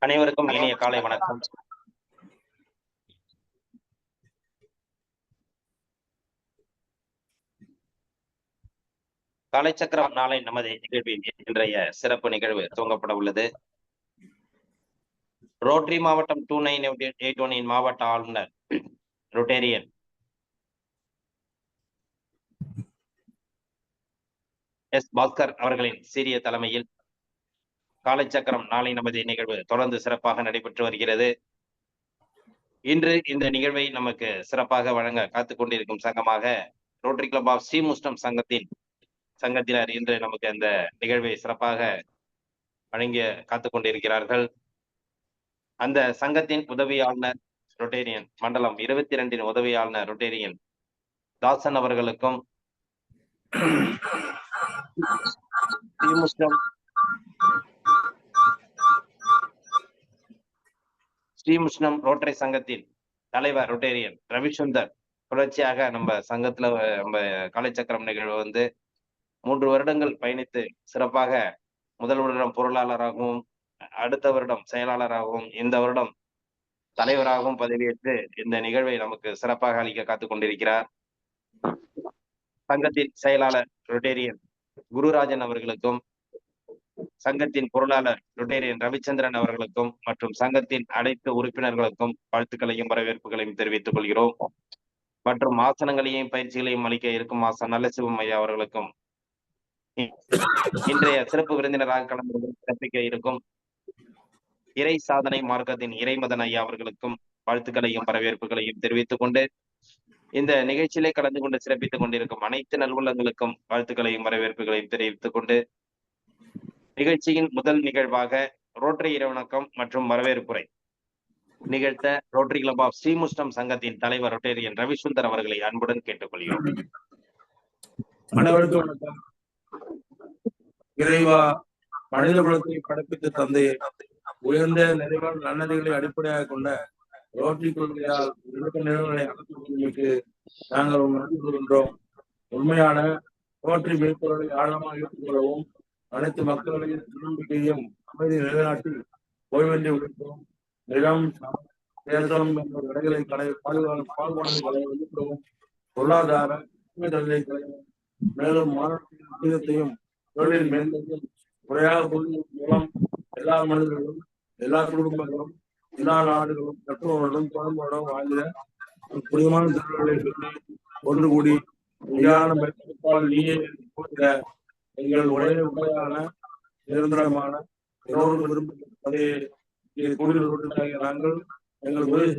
அனைவருக்கும் இனிய காலை வணக்கம். காலைச்சக்கரம் நாளை நமது நிகழ்வின் இன்றைய சிறப்பு நிகழ்வு துவங்கப்பட உள்ளது. ரோட்டரி மாவட்டம் 2981 மாவட்ட ஆளுநர் ரொட்டேரியன் எஸ் பாஸ்கர் அவர்களின் சீரிய தலைமையில் காலைச்சக்கரம் நாளை நமது நிகழ்வு தொடர்ந்து சிறப்பாக நடைபெற்று வருகிறது. இன்று இந்த நிகழ்வை நமக்கு சிறப்பாக வழங்க காத்துக் கொண்டிருக்கும் சங்கமாக ரோட்டரி கிளப் ஆஃப் ஸ்ரீமுஷ்ணம் சங்கத்தினர் இன்று நமக்கு அந்த நிகழ்வை சிறப்பாக வழங்கிய காத்துக் கொண்டிருக்கிறார்கள். அந்த சங்கத்தின் உதவி ஆளுநர் ரொட்டேரியன் மண்டலம் 22 உதவி ஆளுநர் ரொட்டேரியன் தாசன் அவர்களுக்கும் ஸ்ரீமுஷ்ணம் ரோட்டரி சங்கத்தின் தலைவர் ரொட்டேரியன் ரவிசுந்தர் தொடர்ச்சியாக நம்ம சங்கத்துல நம்ம காலைச்சக்கரம் நிகழ்வு 3 வருடங்கள் பயணித்து சிறப்பாக முதல் வருடம் பொருளாளராகவும் அடுத்த வருடம் செயலாளராகவும் இந்த வருடம் தலைவராகவும் பதவியேற்று இந்த நிகழ்வை நமக்கு சிறப்பாக அளிக்க காத்துக் கொண்டிருக்கிறார். சங்கத்தின் செயலாளர் ரொட்டேரியன் குருராஜன் அவர்களுக்கும் சங்கத்தின் பொருளாளர் ரொட்டேரியன் ரவிச்சந்திரன் அவர்களுக்கும் மற்றும் சங்கத்தின் அனைத்து உறுப்பினர்களுக்கும் வாழ்த்துக்களையும் வரவேற்புகளையும் தெரிவித்துக் கொள்கிறோம். மற்றும் ஆசனங்களையும் பயிற்சிகளையும் அளிக்க இருக்கும் ஆசன் நல்லசிவம் ஐயா அவர்களுக்கும் இன்றைய சிறப்பு விருந்தினராக கலந்து சிறப்பிக்க இருக்கும் இறை சாதனை மார்க்கத்தின் இறைமதன் ஐயா அவர்களுக்கும் வாழ்த்துக்களையும் வரவேற்புகளையும் தெரிவித்துக் கொண்டு இந்த நிகழ்ச்சியிலே கலந்து கொண்டு சிறப்பித்துக் கொண்டிருக்கும் அனைத்து நல்வுள்ளங்களுக்கும் வாழ்த்துக்களையும் வரவேற்புகளையும் தெரிவித்துக் கொண்டு நிகழ்ச்சியின் முதல் நிகழ்வாக ரோட்டரி இறைவணக்கம் மற்றும் வரவேற்புரை நிகழ்த்த ரோட்டரி கிளப் ஆஃப் ஸ்ரீமுஷ்ணம் சங்கத்தின் தலைவர் ரொட்டேரியன் ரவிசுந்தர் அவர்களை அன்புடன் கேட்டுக்கொள்கிறோம். அனைவருக்கும் வணக்கம். இறைவா, மனித குலத்தை படைப்பித்து தந்தையே, உயர்ந்த நிறைவான நன்னதிகளை அடிப்படையாக கொண்ட ரோட்டரி கொள்கையால் நிறுவனங்களை அகற்றுவதற்கு நாங்கள் நன்றி கூறுகின்றோம். உண்மையான ரோட்டரி மெய்ப்பொருளை ஆழமாக ஏற்றுக்கொள்ளவும் அனைத்து மக்களின் நம்பிக்கையும் அமைதி நிலைநாட்டி ஓய்வென்றி உழைப்போம். நிலம், தேசம் என்ற விடைகளை பால்வானங்களை வெளியிடவும் பொருளாதார மேலும் மாநிலத்தையும் தொழில் மேம்படுத்தும் முறையாக பொருளின் மூலம் எல்லா மனிதர்களும் எல்லா குடும்பங்களும் எல்லா நாடுகளும் கற்றுவர்களும் குழந்தைகளும் வாழ்ந்த புனிதமான திருவிழாவை சொல்லி ஒன்று கூடி மெய்யான நீயே எங்கள் உடைய உடையான நிரந்தரமான எல்லோரும் விரும்ப நாங்கள் எங்கள் உதவி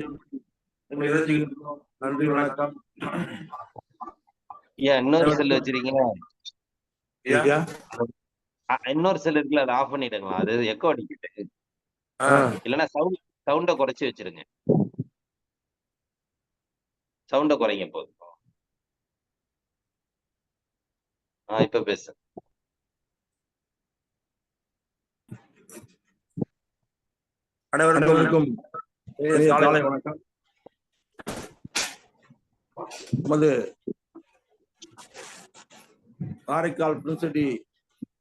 செய்கின்றோம். நன்றி, வணக்கம். இன்னொரு செல் வச்சிருக்கீங்க, இன்னொரு செல் இருக்குல்ல, அதை ஆஃப் பண்ணிடுங்களா, அது எக்கோ அடிக்கிட்டு. இல்லைன்னா சவுண்ட குறைச்சி வச்சிருங்க, சவுண்ட குறைங்க போதும். இப்ப பேசு. அனைவருக்கும் காலை வணக்கம். நமது காரைக்கால் பிரின்சிட்டி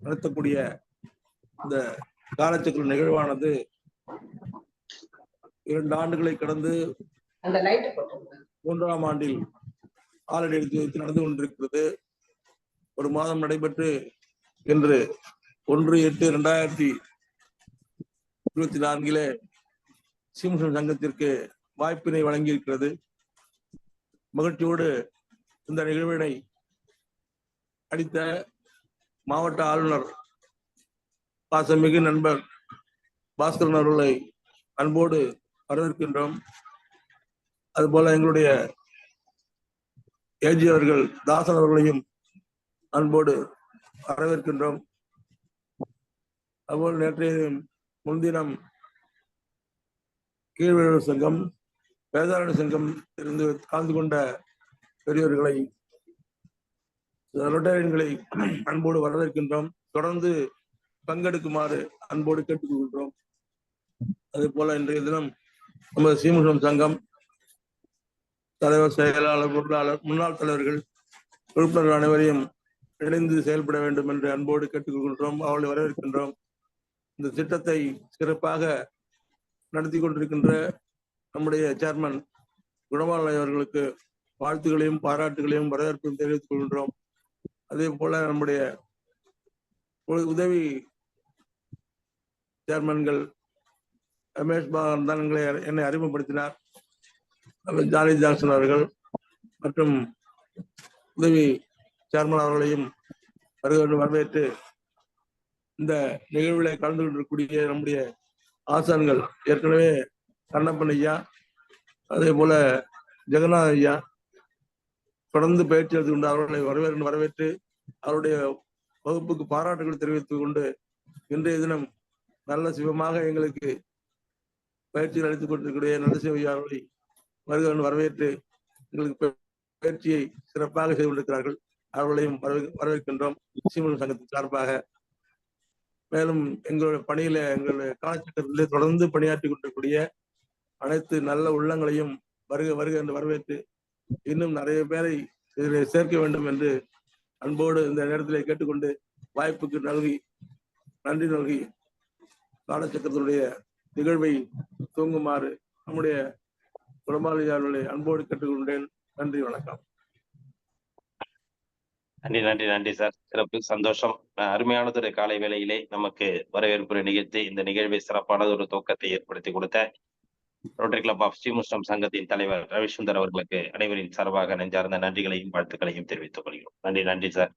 நடத்தக்கூடிய இந்த காலச்சக்கர நிகழ்வானது 2 ஆண்டுகளை கடந்து 3ஆம் ஆண்டில் ஆலடி எடுத்து வைத்து நடந்து கொண்டிருக்கிறது. ஒரு மாதம் நடைபெற்று இன்று 1/8/2024 ஸ்ரீமுஷ்ணம் சங்கத்திற்கு வாய்ப்பினை வழங்கியிருக்கிறது. மகிழ்ச்சியோடு இந்த நிகழ்வினை அளித்த மாவட்ட ஆளுநர் பாசமிகு நண்பர் பாஸ்கரன் அவர்களை அன்போடு வரவேற்கின்றோம். அதுபோல எங்களுடைய ஏஜி அவர்கள் தாசன் அவர்களையும் அன்போடு வரவேற்கின்றோம். அதுபோல் நேற்றைய முன்தினம் கீழ்வேளூர் சங்கம், வேதாரண சங்கம் இருந்து கலந்து கொண்ட பெரியவர்களை, ரொட்டேரியன்களை அன்போடு வரவேற்கின்றோம். தொடர்ந்து பங்கெடுக்குமாறு அன்போடு கேட்டுக்கொள்கின்றோம். அதே போல இன்றைய தினம் நமது ஸ்ரீமுஷ்ணம் சங்கம் தலைவர், செயலாளர், பொருளாளர், முன்னாள் தலைவர்கள், உறுப்பினர்கள் அனைவரையும் இணைந்து செயல்பட வேண்டும் என்று அன்போடு கேட்டுக்கொள்கின்றோம். அவர்களை வரவேற்கின்றோம். இந்த திட்டத்தை சிறப்பாக நடத்தி கொண்டிருக்கின்ற நம்முடைய சேர்மன் குணமாலை அவர்களுக்கு வாழ்த்துக்களையும் பாராட்டுகளையும் வரவேற்பையும் தெரிவித்துக் கொள்கின்றோம். அதே போல நம்முடைய உதவி சேர்மன்கள் ரமேஷ் பாகன் தான் என்னை அறிமுகப்படுத்தினார். ஜானி ஜாக்சன் அவர்கள் மற்றும் உதவி சேர்மன் அவர்களையும் வரவேற்று இந்த நிகழ்வில் கலந்து கொண்டிருக்கக்கூடிய நம்முடைய ஆசான்கள் ஏற்கனவே கண்ணப்பன் ஐயா, அதே போல ஜெகநாத் ஐயா தொடர்ந்து பயிற்சி எடுத்துக் கொண்டு அவர்களை வரவேற்று அவருடைய வகுப்புக்கு பாராட்டுகள் தெரிவித்துக் கொண்டு இன்றைய தினம் நல்ல சிவமாக எங்களுக்கு பயிற்சிகள் அளித்துக் கொண்டிருக்கிற நல்ல சிவையாளர்களை வரவேற்று எங்களுக்கு பயிற்சியை சிறப்பாக செய்து கொண்டிருக்கிறார்கள். அவர்களையும் வரவேற்கின்றோம் சீமன் சங்கத்தின் சார்பாக. மேலும் எங்களுடைய பணியில எங்களுடைய காலச்சக்கரத்திலே தொடர்ந்து பணியாற்றி கொண்டிருக்கூடிய அனைத்து நல்ல உள்ளங்களையும் வருக என்று வரவேற்று இன்னும் நிறைய பேரை இதில் சேர்க்க வேண்டும் என்று அன்போடு இந்த நேரத்தில் கேட்டுக்கொண்டு வாய்ப்புக்கு நன்றி நல்கி காலச்சக்கரத்தினுடைய நிகழ்வை தூங்குமாறு நம்முடைய குடமாளியாளர்களை அன்போடு கேட்டுக்கொண்டேன். நன்றி, வணக்கம். நன்றி சார். சிறப்பு, சந்தோஷம். அருமையானதொரு காலை வேளையிலே நமக்கு வரவேற்புரை நிகழ்த்தி இந்த நிகழ்வை சிறப்பானது ஒரு துவக்கத்தை ஏற்படுத்தி கொடுத்த ரோட்டரி கிளப் ஆஃப் ஸ்ரீமுஷ்டம் சங்கத்தின் தலைவர் ரவிசுந்தர் அவர்களுக்கு அனைவரின் சார்பாக நெஞ்சார்ந்த நன்றிகளையும் வாழ்த்துக்களையும் தெரிவித்துக் கொள்கிறோம். நன்றி சார்.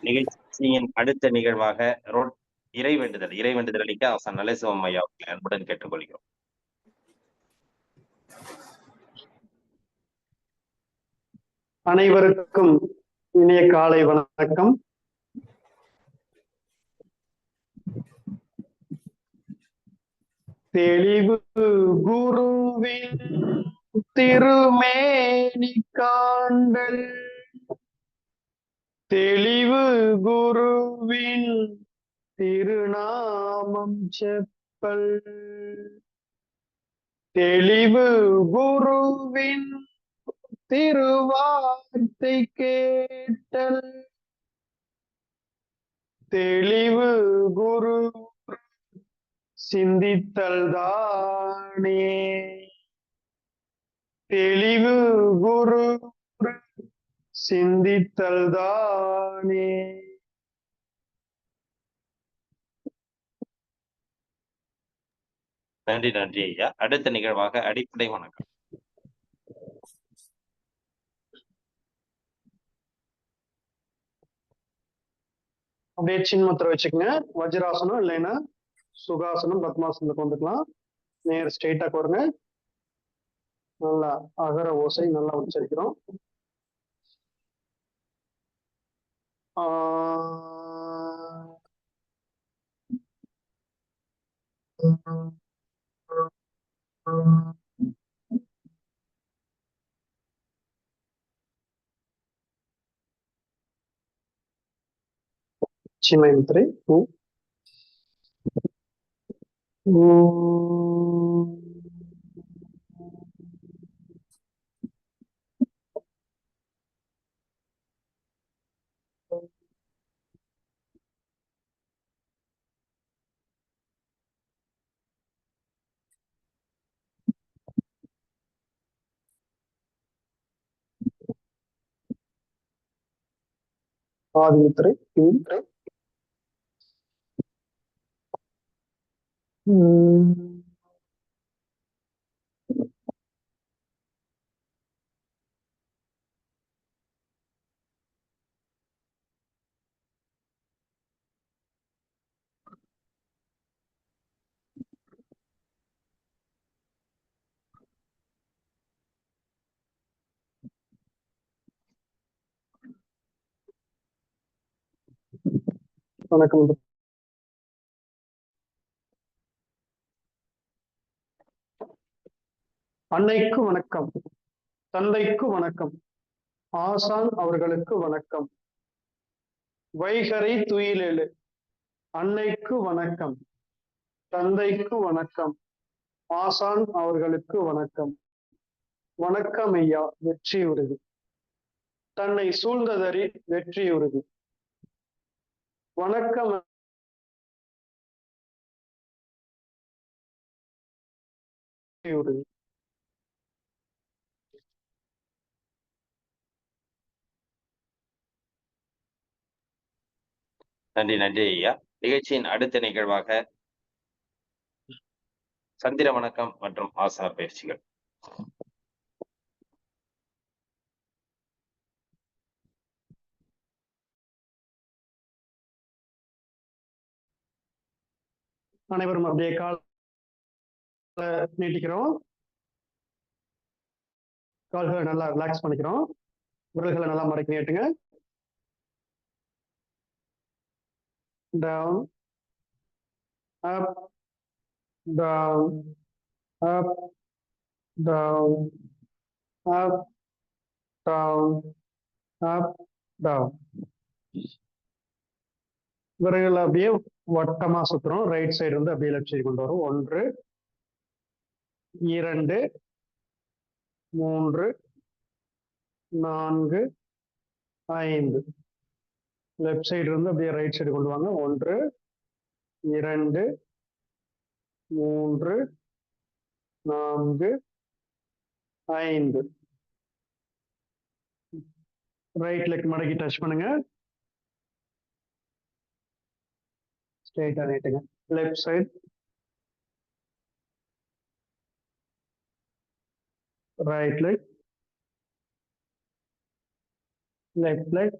நிகழ்ச்சியின் அடுத்த நிகழ்வாக இறைவேண்டுதல் அளிக்க ஆசான் நலேசிவம் ஐயா அவர்களை அன்புடன் கேட்டுக்கொள்கிறோம். அனைவருக்கும் இனிய காலை வணக்கம். தெளிவு குருவின் திருமேனி காண்டல், தெளிவு குருவின் திருநாமம் செப்பல், தெளிவு குருவின் திருவார்த்தை கேட்டல், தெளிவு குரு சிந்தித்தல் தானே, தெளிவு குரு சிந்தித்தல் தானே. நன்றி ஐயா. அடுத்த நிகழ்வாக அடிப்படை வணக்கம். அப்படியே சின்மத்திர வச்சுக்கோங்க. வஜ்ராசனம் இல்லைன்னா சுகாசனம், பத்மாசனத்துக்கு வந்துக்கலாம். நேர் ஸ்ட்ரெயிட்டா போடுங்க. நல்லா அகர ஓசை நல்லா உச்சரிக்கிறோம். சின்மயந்திரை ஆதிமுத்திரை வணக்கம். அன்னைக்கு வணக்கம், தந்தைக்கு வணக்கம், ஆசான் அவர்களுக்கு வணக்கம். வைகரை துயிலெழு, அன்னைக்கு வணக்கம், தந்தைக்கு வணக்கம், ஆசான் அவர்களுக்கு வணக்கம். வணக்கம் ஐயா, வெற்றி உறுதி. தன்னை சூழ்ந்ததறி வெற்றி உறுதி. வணக்கம் உறுதி. நன்றி நன்றி ஐயா. நிகழ்ச்சியின் அடுத்த நிகழ்வாக சந்திர வணக்கம் மற்றும் ஆசன பயிற்சிகள். அனைவரும் அப்படியே கால் நீட்டிக்கிறோம். கால்களை நல்லா ரிலாக்ஸ் பண்ணிக்கிறோம். விரல்களை நல்லா மடக்கி நீட்டுங்க. டவுன், அப், டவுன், அப், டவுன், அப், டவுன், அப், டவுன். விரல்களை அப்படியே வட்டமா சுத்துறோம். ரைட் சைடு வந்து அப்படியே லெஃப்ட் சைடு கொண்டு வரும். 1 2 3 4 5. லெஃப்ட் சைடு இருந்து அப்படியே ரைட் சைடு கொண்டு வாங்க. 1 2 3 4 5. ரைட் லெக் மடக்கி டச் பண்ணுங்க. ஸ்ட்ரைட்டா நீட்டுங்க. Left side, right leg, left leg,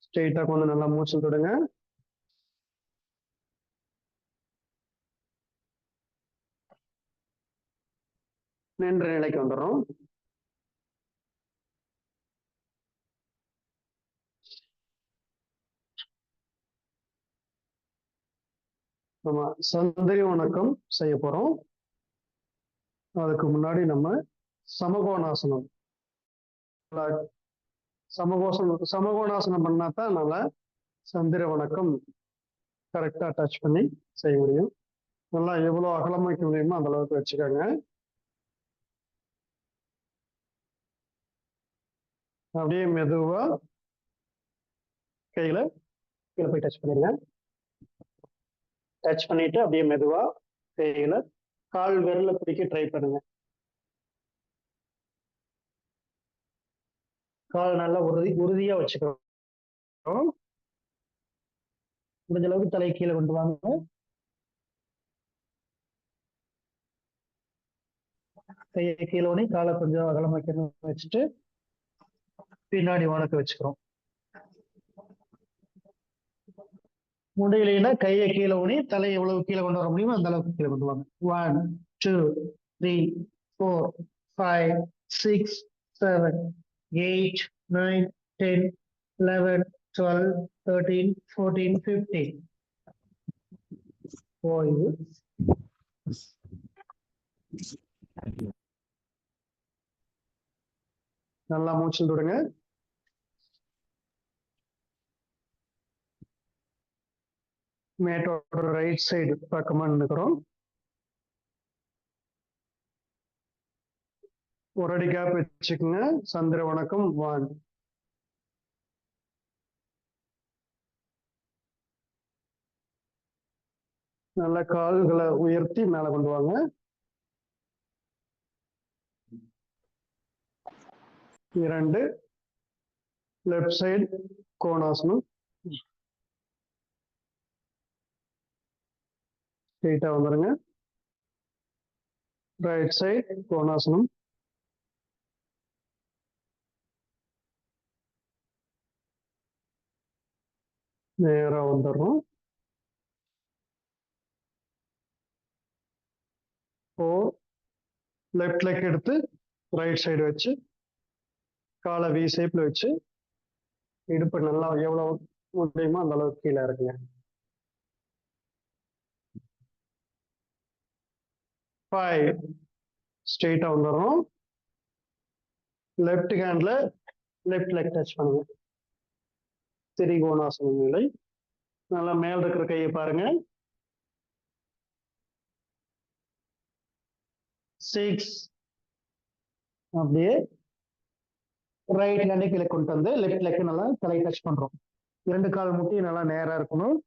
ஸ்ட்ரைட்டா கொஞ்சம் நல்லா மூச்சு விடுங்க. நின்ற நிலைக்கு வந்துடுறோம். நம்ம சந்திர வணக்கம் செய்ய போறோம். அதுக்கு முன்னாடி நம்ம சமகோணாசனம் சமகோணாசனம் பண்ணா தான் நல்லா சந்திர வணக்கம் கரெக்டா டச் பண்ணி செய்ய முடியும். நல்லா எவ்வளவு அகலம் வைக்க முடியுமோ அந்த அளவுக்கு வச்சுக்கோங்க. அப்படியே மெதுவா கையில கீழே போய் டச் பண்ணிடுங்க. டச் பண்ணிட்டு அப்படியே மெதுவா கையில கால் விரல பிடிக்க ட்ரை பண்ணுங்க. கால் நல்லா உறுதியா வச்சுக்கணும். முடிஞ்ச அளவுக்கு தலை கீழே கொண்டு வாங்க. கையை கீழே ஊனி காலை கொஞ்சம் அகலம் வைக்கணும் வச்சுட்டு பின்னாடி வணக்க வச்சுக்கிறோம். முடியலைன்னா கையை கீழே ஊனி தலை எவ்வளவு கீழே கொண்டு வர முடியுமோ அந்த அளவுக்கு கீழே கொண்டு வாங்க. 1 2 3 4 5 6 7 8 9 10 11 12 13 14 15. ஓய்வு. நல்லா மூச்சு விடுங்க. மேட்டோட ரைட் சைடு பக்கமா நின்னுக்கிறோம். ஒரு அடி கேப் வச்சுக்கோங்க. சந்திர வணக்கம் 1. நல்ல கால்களை உயர்த்தி மேல கொண்டு வாங்க. 2 லெஃப்ட் சைடு கோணாசனம். ஸ்ட்ரெயிட்டா வந்துருங்க. ரைட் சைடு கோணாசனம். நேரா வந்துடுறோம். 4 லெஃப்ட் லெக் எடுத்து ரைட் சைடு வச்சு காலை வி ஷேப்ல வச்சு இடுப்பு நல்லா எவ்வளவு முடியுமோ அந்த அளவுக்கு கீழே இருக்குங்க. 5 ஸ்ட்ரெயிட்டா வந்துடுறோம். லெஃப்ட் ஹேண்ட்ல லெஃப்ட் லெக் டச் பண்ணுங்க. திரிகோணாசன நிலை. நல்லா மேல இருக்கிற கையை பாருங்க. 6 அப்படியே ரைட் ஹேண்டை கீழே கொண்டு வந்து லெஃப்ட் லெக் நல்லா தலை டச் பண்றோம். 2 கால் முட்டி நல்லா நேரா இருக்கணும்.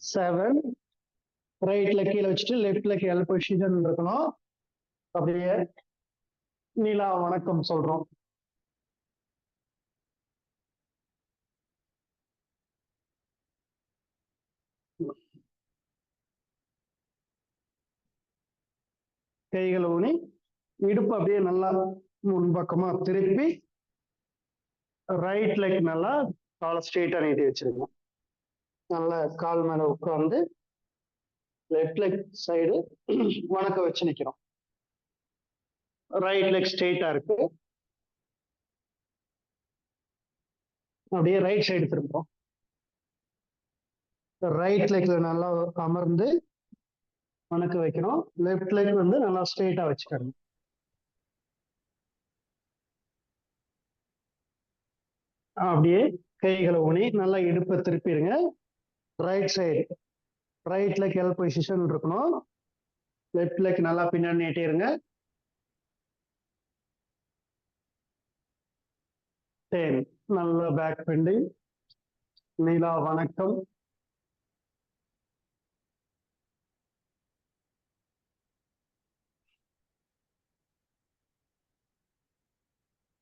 செவன். ரைட்ல கீழே வச்சுட்டு லெஃப்ட்ல எல் பொசிஷன் இருக்கணும். அப்படியே நிலா வணக்கம் சொல்றோம். கைகளை ஊனி இடுப்பு அப்படியே நல்லா முன்பக்கமா திருப்பி ரைட் லெக் நல்லா காலை ஸ்ட்ரெயிட்டா நீட்டி வச்சிருக்கணும். நல்லா கால் மேல உட்கார்ந்து லெஃப்ட் லெக் சைடு வணக்க வச்சு நிக்கிறோம். ரைட் லெக் ஸ்ட்ரெயிட்டா இருக்கு. அப்படியே ரைட் சைடு திரும்புறோம். ரைட் லெக்ல நல்லா அமர்ந்து வணக்க வைக்கணும். லெஃப்ட் லெக் வந்து நல்லா ஸ்ட்ரெயிட்டா வச்சுக்கணும். அப்படியே கைகளை ஊனி நல்லா இடுப்பை திருப்பிடுங்க. Right side right leg L position இருக்கணும். லெஃப்ட் லெக் நல்லா பின்னாடி நீட்டிருங்க. 10. நல்ல பேக் பெண்டிங். நீலா வணக்கம்.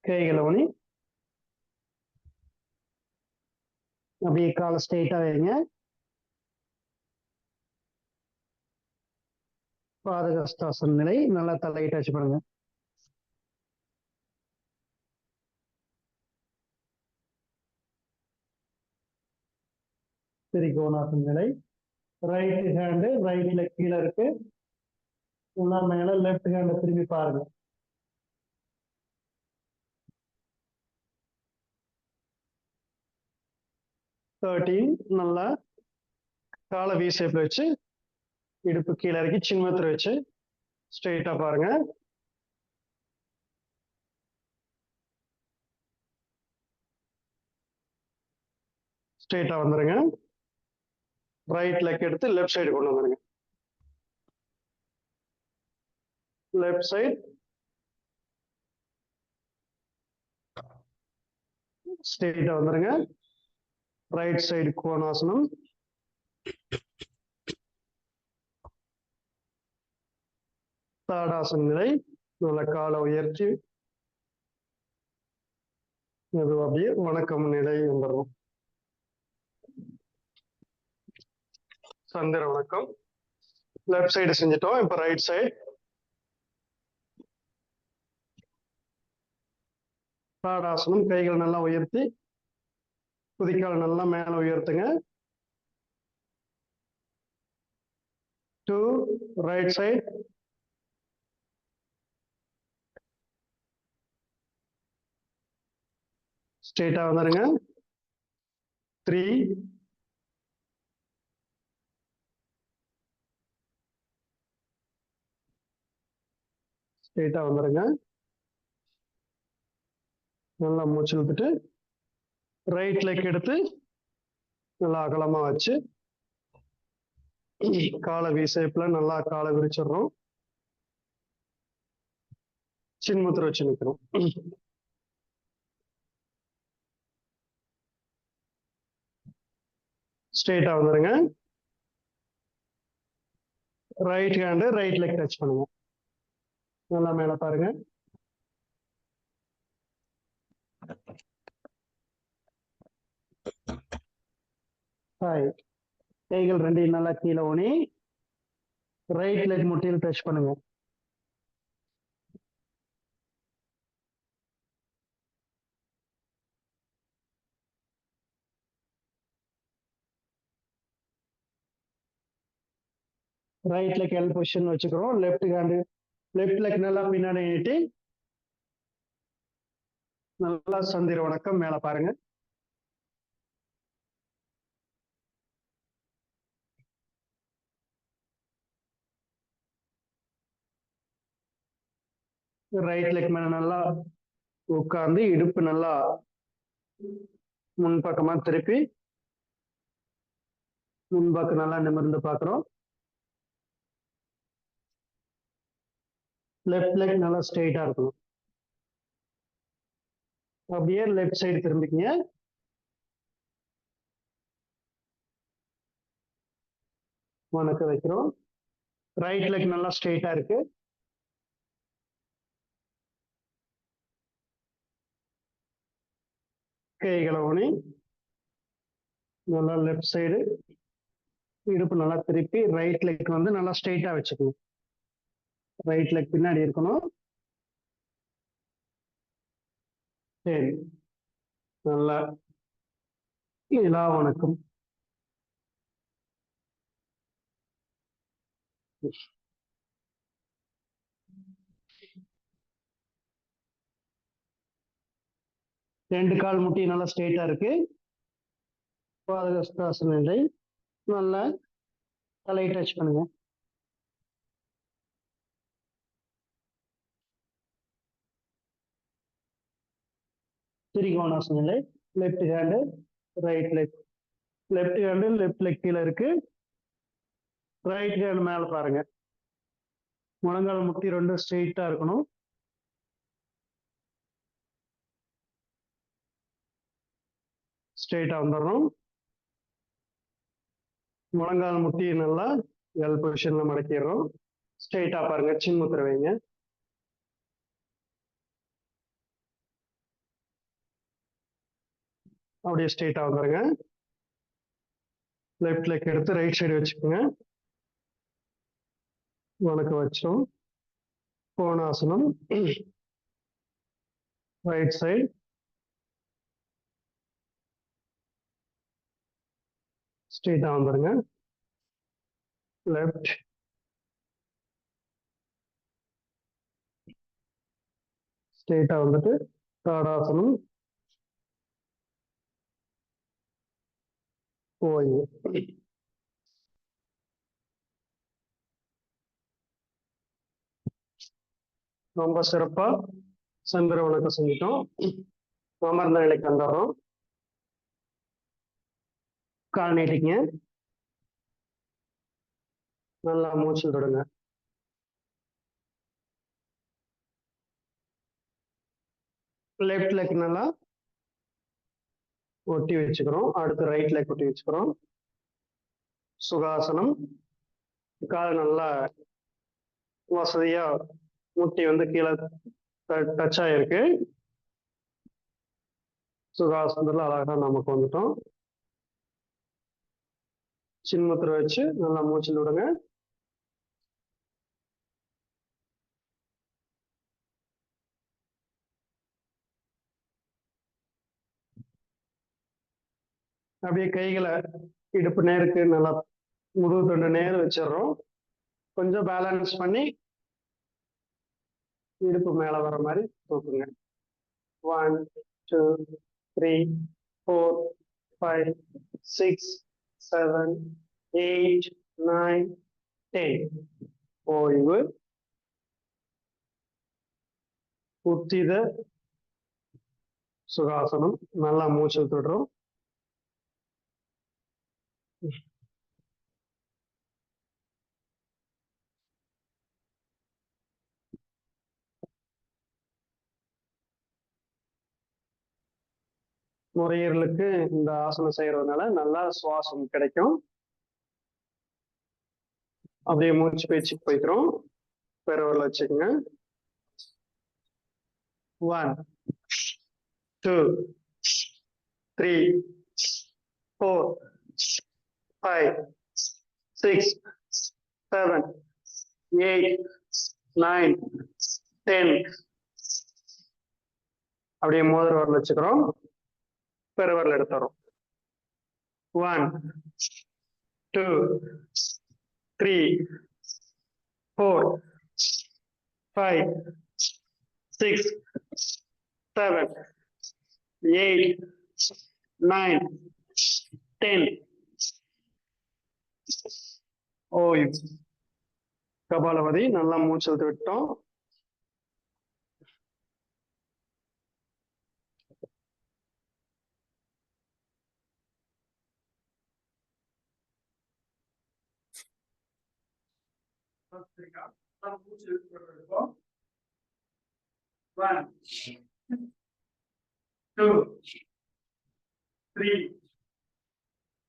கைகளை ஊனி அப்படியே காலை ஸ்ட்ரெயிட்டா வைங்க. பாதகஸ்தாசன நிலை. நல்லா தலையை டச் பண்ணுங்க. திரிகோணாசன நிலை. ரைட் ஹேண்டு ரைட் லெக் கீழே இருக்கு. மேல லெஃப்ட் ஹேண்டை திரும்பி பாருங்க. நல்லா காலை வி ஷேப்ல வச்சு இடுப்பு கீழே இறக்கி சின்மத்துல வச்சு ஸ்ட்ரெயிட்டா பாருங்க. ஸ்ட்ரெயிட்டா வந்துருங்க. ரைட் லெக் எடுத்து லெஃப்ட் சைடு கொண்டு வந்துருங்க. லெஃப்ட் சைடு ஸ்ட்ரெயிட்டா வந்துருங்க. Right side கோணாசனம். தாடாசன நிலை. நல்ல காலை உயர்த்தி அது அப்படியே வணக்கம் நிலை வந்துடும். சந்திர வணக்கம். லெஃப்ட் சைடு செஞ்சுட்டோம். இப்ப ரைட் சைடு தாடாசனம். கைகள் நல்லா உயர்த்தி குதிக்கால் நல்லா மேல உயர்த்துங்க. 2. ரைட் சைடு ஸ்ட்ரெயிட்டா வந்துருங்க. 3. ஸ்ட்ரெயிட்டா வந்துருங்க. நல்லா மூச்சு இழுத்துட்டு ரைட் லெக் எடுத்து நல்லா அகலமா வச்சு காலை வி ஷேப்ல நல்லா காலை விரிச்சிடுறோம். சின்முத்திரை வச்சு நிற்கிறோம். ஸ்ட்ரெயிட்டா வந்துருங்க. Right hand right leg touch பண்ணுங்க. நல்லா மேல பாருங்க. கைகள் ரெண்டையும் நல்லா கீழே ஊனி ரைட் லெக் முட்டியில் டச் பண்ணுங்க. ரைட் லெக் எல் பொசிஷன் வச்சுக்கிறோம். லெஃப்ட் ஹேண்டு லெஃப்ட் லெக் நல்லா பின்னாடி நீட்டி நல்லா சந்திர வணக்கம் மேல பாருங்க. ரைட் லெக் மேல நல்லா உட்கார்ந்து இடுப்பு நல்லா முன்பக்கமா திருப்பி முன்பக்கம் நல்லா நிமிர்ந்து பார்க்கிறோம். லெஃப்ட் லெக் நல்லா ஸ்ட்ரெயிட்டா இருக்கணும். அப்படியே லெஃப்ட் சைடு திரும்பிக்கங்க. வணக்க வைக்கிறோம். ரைட் லெக் நல்லா ஸ்ட்ரெயிட்டா இருக்கு. கைகளை ஊனி நல்லா லெஃப்ட் சைடு இடுப்பு நல்லா திருப்பி ரைட் லெக் வந்து நல்லா ஸ்ட்ரெயிட்டா வச்சுக்கணும். ரைட் லெக் பின்னாடி இருக்கணும். சரி, நல்லா நிலா வணக்கம். ரெண்டு கால் முட்டி நல்லா ஸ்ட்ரெயிட்டா இருக்கு. பாதகஸ்தாசன நிலை. நல்லா தலையை டச் பண்ணுங்க. திரிகோணாசன நிலை. Left hand right leg, left hand left leg கீழே இருக்கு. ரைட் ஹேண்ட் மேல பாருங்க. முழங்கால் முட்டி ரெண்டும் ஸ்ட்ரெயிட்டா இருக்கணும். ஸ்ட்ரெயிட்டா வந்துடணும். முழங்கால் முட்டி நல்லா எல் பொசிஷன்ல மடக்கிடுறோம். ஸ்ட்ரெயிட்டா பாருங்க. சின்முத்திர வைங்க. அப்படியே ஸ்ட்ரெயிட்டா வந்துருங்க. லெஃப்ட் லெக் எடுத்து ரைட் சைடு வச்சுக்கோங்க. வணக்க வச்சோம். கோணாசனம் ரைட் சைடு. ஸ்ட்ரெயிட்டா வந்துருங்க. லெஃப்ட் ஸ்ட்ரெயிட்டா வந்துட்டு தாடாசனம் போய் ரொம்ப சிறப்பா சந்திர வணக்கம் செஞ்சிட்டோம். அமர்ந்த நிலைக்கு வந்துடுறோம். கால் நீட்டிங்க. நல்லா மூச்சு விடுங்க. லெஃப்ட் லெக் நல்லா ஒட்டி வச்சுக்கிறோம். அடுத்து ரைட் லெக் ஒட்டி வச்சுக்கிறோம். சுகாசனம். கால் நல்லா வசதியா முட்டி வந்து கீழே டச் ஆயிருக்கு. சுகாசனத்துல அழகா நமக்கு வந்துட்டோம். சின்முத்திர வச்சு நல்லா மூச்சில் விடுங்க. அப்படியே கைகளை இடுப்பு நேருக்கு நல்லா முதுகு தண்டு நேரம் வச்சிடுறோம். கொஞ்சம் பேலன்ஸ் பண்ணி இடுப்பு மேல வர மாதிரி தூக்குங்க. 1 2 3 4 5 6 7 8 9 10. ஓய்வு. உத்தித சுகாசனம். நல்லா மூச்சு விட்டுடுறோம். நுரையீரலுக்கு இந்த ஆசனம் செய்யறதுனால நல்லா சுவாசம் கிடைக்கும். அப்படியே மூச்சு பேச்சுக்கு போய்க்கிறோம். பெருவரில் வச்சுக்கோங்க. 1 2 3 4 5 6 7 8 9 10. அப்படியே மோதிர வரல வச்சுக்கிறோம். பெருவரில் எடுத்துறோம். 1 2 3 4 5 6 7 8 9 10. ஓய்வு. கபாலபதி. நல்லா மூச்சு விட்டோம். மூச்சு 1 2, 3,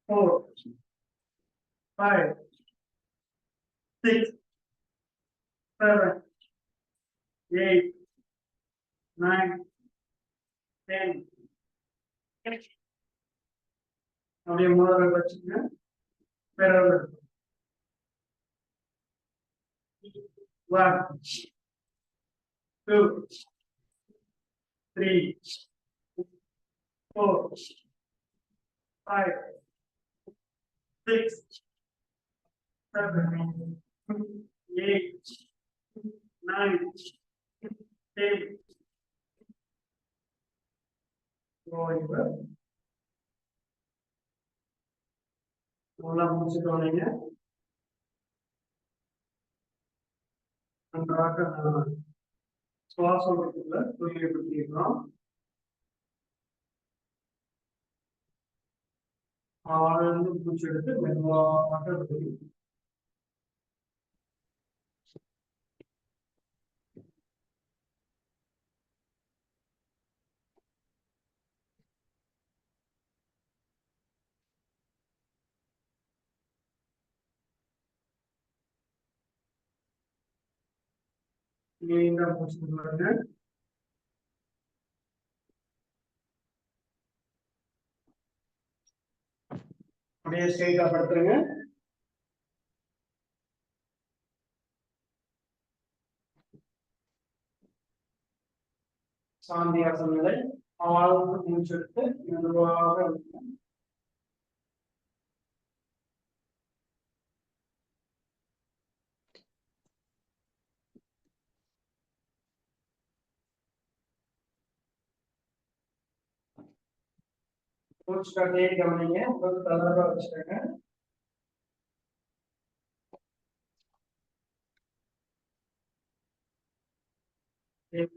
4, 5, 6, 7, 8, 9, 10. அப்படியே முதல்ல வச்சுங்க. பிறகு 1, 2, 3, 4, 5, 6, 7, 8, 9, 10. நல்லா முடிச்சுட்டோம். நன்றாக சுவாசத்துக்குள்ள துரியப்படுத்திக்கிறோம். ஆழ்ந்து மூச்சு எடுத்து மெதுவாக வெளியிடும். நீண்ட மூச்சு விடுங்க. அப்படியே ஸ்ட்ரெயிட்டா படுத்துருங்க. சாந்தியாசன நிலை. ஆழ்ந்து மூச்செடுத்து மெதுவாக விடுங்க. மூச்சு காட்டியே கவனிங்க. உடல் தளர்வா வச்சுக்கோங்க.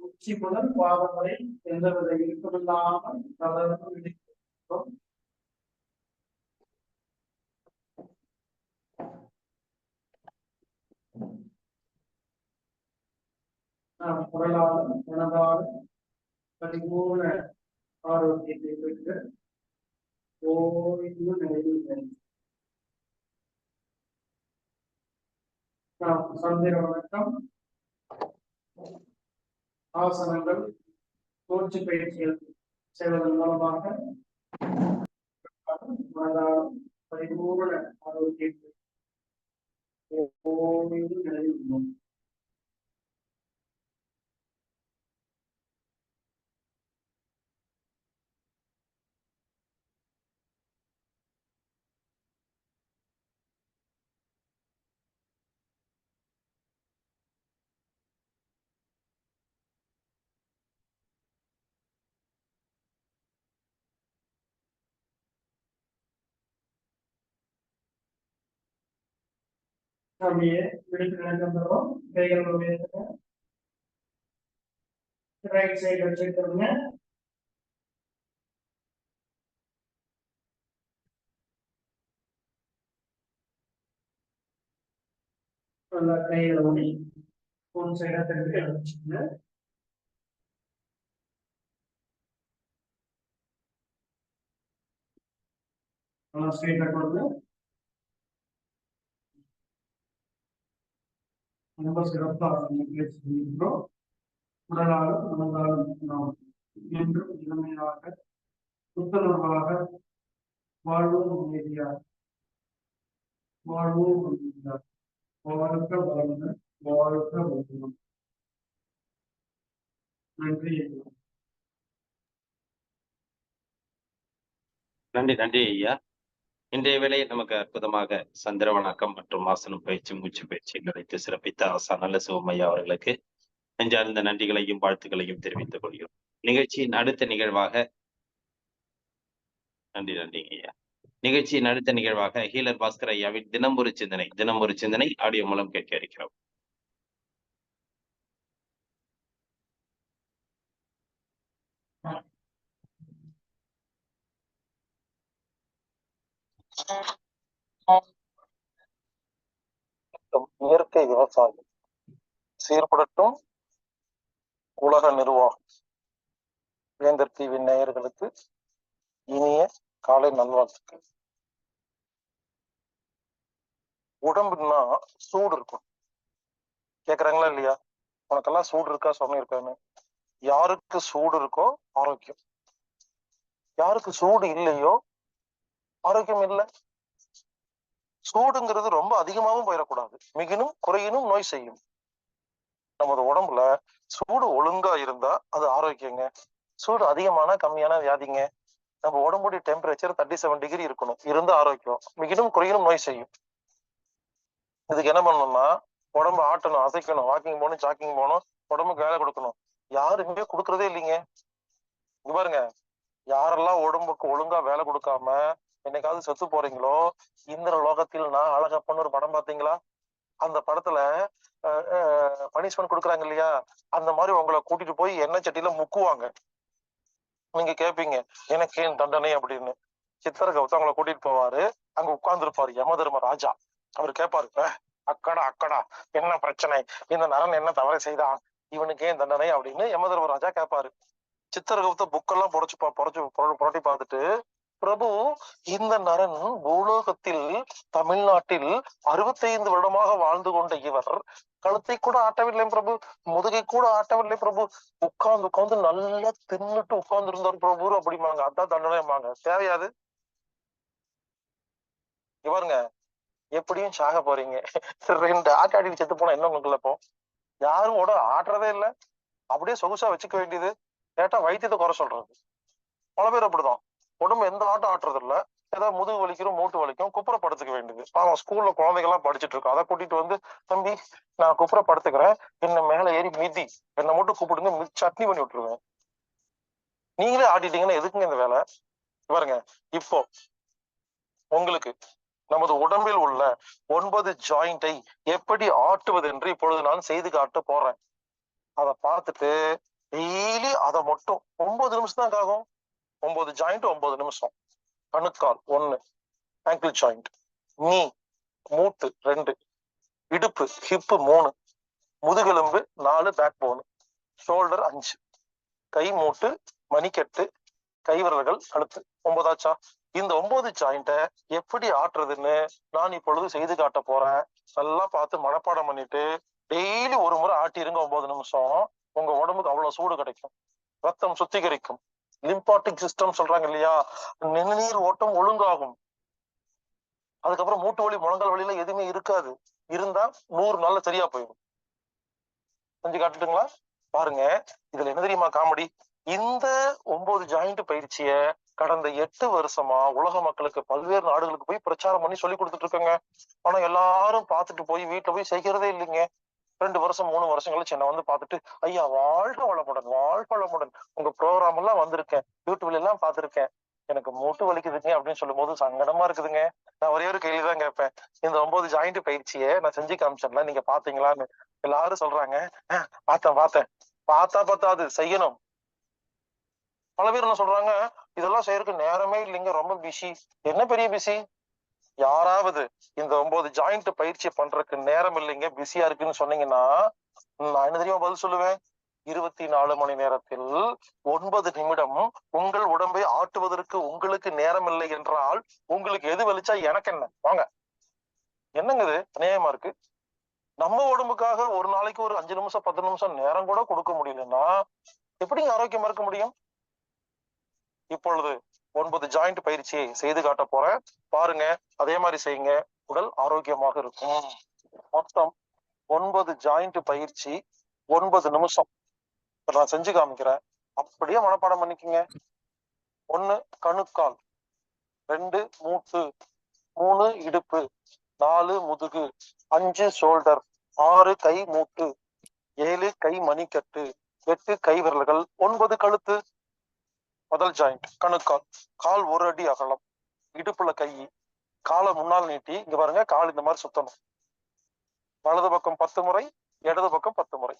உச்சி முதல் பாதம் வரை எந்தவித இறுக்கமில்லாமல் தளர்வு விடுகிறோம். குரலாலும் மனதாலும் பரிபூர்ண ஆரோக்கியத்தை பெற்று ஓய்வு நிலையில் சந்திர வணக்கம். ஆசனங்கள் மூச்சு பயிற்சிகள் செய்வதன் மூலமாக மனதாலும் பரிபூர்ண ஆரோக்கியத்தை ஓய்வு நிலையில் உள்ளோம். அப்படியே விடுத்து நினைக்கிறோம். கைகள் ரைட் சைடு வச்சுக்கிறோங்க. நல்லா கைகளை ஒண்ணி ஒன் சைடா திருப்பி வச்சுக்கோங்க. நல்லா ஸ்ட்ரெயிட்டா கொடுங்க. ரொம்ப சிறப்பாக முயற்சி செய்கின்றோம். உடலாலும் மனதாலும் நாம் என்றும் இளமையாக புத்துணர்வாக வாழ்வோம் அமைதியாக வாழ்வோம் அமைதியாக வாழ்க்க வளர்ந்து வாழ்க்க வளர்ந்தோம். நன்றி. நன்றி நன்றி ஐயா. இன்றைய வேளையில் நமக்கு அற்புதமாக சந்திர வணக்கம் மற்றும் ஆசனம் பயிற்சி மூச்சு பயிற்சிகள் அளித்து சிறப்பித்த ஆசான் நல்ல சிவமையா அவர்களுக்கு நெஞ்சார்ந்த நன்றிகளையும் வாழ்த்துக்களையும் தெரிவித்துக் கொள்கிறோம். நிகழ்ச்சியின் அடுத்த நிகழ்வாக நன்றி ஐயா. நிகழ்ச்சியின் அடுத்த நிகழ்வாக ஹீலர் பாஸ்கர் ஐயாவின் தினம் ஒரு சிந்தனை ஆடியோ மூலம் கேட்க இருக்கிறோம். இயற்கை விவசாயம் சீர்படட்டும். உலக நிர்வாகம் வேந்தர் டிவி நேயர்களுக்கு இனிய காலை நல்வாழ்த்துக்கள். உடம்புன்னா சூடு இருக்கும். கேக்குறாங்களா இல்லையா? உனக்கெல்லாம் சூடு இருக்கா சொன்னிருக்கான்னு. யாருக்கு சூடு இருக்கோ ஆரோக்கியம், யாருக்கு சூடு இல்லையோ ஆரோக்கியம் இல்லை. சூடுங்கிறது ரொம்ப அதிகமாகவும் போயிடக்கூடாது, மிகினும் குறையினும் நோய் செய்யும். நமது உடம்புல சூடு ஒழுங்கா இருந்தா அது ஆரோக்கியங்க. சூடு அதிகமான கம்மியான வியாதிங்க. நம்ம உடம்புடைய டெம்பரேச்சர் 37 டிகிரி இருக்கணும், இருந்தா ஆரோக்கியம். மிகினும் குறையினும் நோய் செய்யும். இதுக்கு என்ன பண்ணணும்னா உடம்பு ஆட்டணும், அசைக்கணும், வாக்கிங் போகணும், ஜாக்கிங் போகணும், உடம்புக்கு வேலை கொடுக்கணும். யாருமே கொடுக்கறதே இல்லைங்க. இங்க பாருங்க, யாரெல்லாம் உடம்புக்கு ஒழுங்கா வேலை கொடுக்காம என்னைக்காவது செத்து போறீங்களோ, இந்திர லோகத்தில் நான் அழகப்பன்னு ஒரு படம் பார்த்தீங்களா? அந்த படத்துல பனிஷ்மெண்ட் கொடுக்குறாங்க இல்லையா, அந்த மாதிரி உங்களை கூட்டிட்டு போய் எண்ணெய் சட்டியில முக்குவாங்க. நீங்க கேட்பீங்க எனக்கு ஏன் தண்டனை அப்படின்னு. சித்திர கௌதம் அவங்களை கூட்டிட்டு போவாரு, அங்க உட்கார்ந்து இருப்பாரு யமதர்ம ராஜா. அவர் கேட்பாரு, அக்கடா அக்கடா என்ன பிரச்சனை, இந்த நரன் என்ன தவறை செய்தான், இவனுக்கு ஏன் தண்டனை அப்படின்னு யமதர்ம ராஜா கேட்பாரு. சித்திரகௌத புக்கெல்லாம் புரட்டி பார்த்துட்டு, பிரபு இந்த நரன் பூலோகத்தில் தமிழ்நாட்டில் 65 வருடமாக வாழ்ந்து கொண்ட இவர் கழுத்தை கூட ஆட்டவில்லை பிரபு, முதுகை கூட ஆட்டவில்லை பிரபு, உட்கார்ந்து நல்லா தின்னுட்டு உட்கார்ந்து இருந்தார் பிரபு அப்படிமாங்க. அதான் தண்டனைமாங்க. தேவையாது? இவருங்க எப்படியும் சாக போறீங்க. 2 ஆட்டாடி செத்து போனா என்ன உங்களுக்கு? இப்போ யாரும் உடம்பு ஆட்டுறதே இல்லை, அப்படியே சொகுசா வச்சுக்க வேண்டியது. கேட்டா வைத்தியத்தை குறை சொல்றது. பல பேர் அப்படிதான், உடம்பு எந்த ஆட்டம் ஆட்டுறது இல்ல, ஏதாவது முதுகு வலிக்கிறோம், மூட்டு வலிக்கும், குப்புறப்படுத்துக்க வேண்டியது. பாவம் ஸ்கூல்ல குழந்தைகள் எல்லாம் படிச்சுட்டு இருக்கோம், அதை கூட்டிட்டு வந்து தம்பி நான் குப்புறப்படுத்துக்கிறேன், என்ன மேல ஏறி மிதி, என்னை மட்டும் கூப்பிடுங்க, சட்னி பண்ணி விட்டுருவேன். நீங்களே ஆட்டிட்டீங்கன்னா எதுக்குங்க இந்த வேலை? பாருங்க, இப்போ உங்களுக்கு நமது உடம்பில் உள்ள 9 ஜாயிண்டை எப்படி ஆட்டுவது என்று இப்பொழுது நான் செய்து காட்ட போறேன். அதை பார்த்துட்டு டெய்லி அதை மட்டும் 9 நிமிஷம் தான் ஆகும். 9 ஜாயிண்ட் 9 நிமிஷம். கணுக்கால் 1, ஆங்கிள் ஜாயிண்ட், நீ மூட்டு 2, இடுப்பு ஹிப்பு 3, முதுகெலும்பு 4, பேக் போன், ஷோல்டர் 5, கை மூட்டு, மணிக்கட்டு, கைவிரல்கள், கழுத்து. 9 ஆச்சா? இந்த 9 ஜாயிண்ட எப்படி ஆட்டுறதுன்னு நான் இப்பொழுது செய்து காட்ட போறேன். நல்லா பார்த்து மனப்பாடம் பண்ணிட்டு டெய்லி ஒரு முறை ஆட்டிருங்க 9 நிமிஷம். உங்க உடம்புக்கு அவ்வளவு சூடு கிடைக்கும், ரத்தம் சுத்திகரிக்கும், லிம்பாட்டிக் சிஸ்டம் சொல்றாங்க இல்லையா, நிணநீர் ஓட்டம் ஒழுங்காகும். அதுக்கப்புறம் மூட்டு வலி, முழங்கால் வலியில எதுவுமே இருக்காது. இருந்தா 100 நாள்ல சரியா போயிடும். செஞ்சு காட்டுட்டுங்களா? பாருங்க, இதுல என்ன தெரியுமா காமெடி? இந்த 9 ஜாயிண்ட் பயிற்சிய கடந்த 8 வருஷமா உலக மக்களுக்கு பல்வேறு நாடுகளுக்கு போய் பிரச்சாரம் பண்ணி சொல்லி கொடுத்துட்டு இருக்கேங்க. ஆனா எல்லாரும் பார்த்துட்டு போய் வீட்டுல போய் செய்கிறதே இல்லைங்க. 2 வருஷம் 3 வருஷம் கழிச்சு என்ன வந்து பார்த்துட்டு, ஐயா வாழ்க வளமுடன், வாழ்க வளமுடன், உங்க ப்ரோக்ராம் எல்லாம் வந்திருக்கேன், யூடியூப்ல எல்லாம் பார்த்திருக்கேன், எனக்கு மூட்டு வலிக்குதுங்க அப்படின்னு சொல்லும் போது சங்கடமா இருக்குதுங்க. நான் ஒரே ஒரு கேள்விதான் கேட்பேன், இந்த 9 ஜாயிண்ட் பயிற்சியை நான் செஞ்சு காமிச்சேன்ல, நீங்க பாத்தீங்களான்னு. எல்லாரும் சொல்றாங்க பார்த்தேன். பார்த்தா பத்தாது, செய்யணும். பல பேர் என்ன சொல்றாங்க, இதெல்லாம் செய்யறதுக்கு நேரமே இல்லைங்க, ரொம்ப பிஸி. என்ன பெரிய பிஸி? யாராவது இந்த 9 ஜாயிண்ட் பயிற்சி பண்றதுக்கு நேரம் இல்லைங்க, பிஸியா இருக்குன்னு சொன்னீங்கன்னா நான் என்ன தெரியுமா பதில் சொல்லுவேன்? 24 மணி நேரத்தில் 9 நிமிடம் உங்கள் உடம்பை ஆட்டுவதற்கு உங்களுக்கு நேரம் இல்லை என்றால் உங்களுக்கு எது வலிச்சா எனக்கு என்ன? வாங்க, என்னங்க இது அநியாயமா இருக்கு. நம்ம உடம்புக்காக ஒரு நாளைக்கு ஒரு 5 நிமிஷம் 10 நிமிஷம் நேரம் கூட கொடுக்க முடியலன்னா எப்படிங்க ஆரோக்கியமா இருக்க முடியும்? இப்பொழுது 9 ஜாயிண்ட் பயிற்சியை செய்து காட்ட போறேன், பாருங்க. அதே மாதிரி செய்யுங்க, உடல் ஆரோக்கியமாக இருக்கும். மொத்தம் 9 ஜாயிண்ட் பயிற்சி 9 நிமிஷம் நான் செஞ்சு காமிக்கிறேன், அப்படியே மனப்பாடம் பண்ணிக்கங்க. 1 கணுக்கால், 2 மூட்டு, 3 இடுப்பு, 4 முதுகு, 5 ஷோல்டர், 6 கை மூட்டு, 7 கை மணிக்கட்டு, 8 கை விரல்கள், 9 கழுத்து. முதல் ஜாயிண்ட் கணுக்கால், கால் 1 அடி அகலம், இடுப்புல கை, காலை முன்னால் நீட்டி, இங்க பாருங்க, கால் இந்த மாதிரி சுத்தணும். வலது பக்கம் 10 முறை, இடது பக்கம் 10 முறை.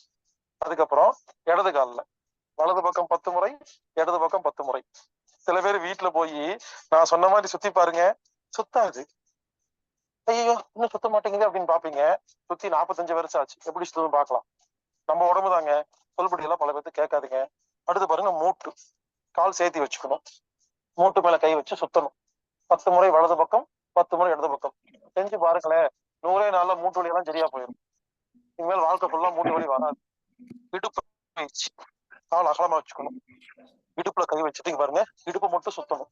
அதுக்கப்புறம் இடது காலில் வலது பக்கம் 10 முறை, இடது பக்கம் 10 முறை. சில பேர் வீட்டுல போய் நான் சொன்ன மாதிரி சுத்தி பாருங்க, சுத்தாது. ஐயோ இன்னும் சுத்த மாட்டேங்குது அப்படின்னு பாப்பீங்க. சுத்தி 45 வருஷம் ஆச்சு, எப்படி சுத்தம் பார்க்கலாம். நம்ம உடம்பு தாங்க, சொல்படி எல்லாம் பல பேருக்கு கேட்காதுங்க. அடுத்து பாருங்க மூட்டு, கால் சேர்த்தி வச்சுக்கணும். மூட்டு மேல கை வச்சு சுத்தணும். 10 முறை வலது பக்கம், 10 முறை இடது பக்கம். செஞ்சு பாருங்களேன். 100 நாள்ல மூட்டு வலி எல்லாம் சரியா போயிடும். இனிமேல் வாழ்க்கை ஃபுல்லா மூட்டு வலி வராது. இடுப்பு பயிற்சி. கால் அகலமா வச்சுக்கணும். இடுப்புல கை வச்சுட்டு பாருங்க, இடுப்பு மட்டும் சுத்தணும்.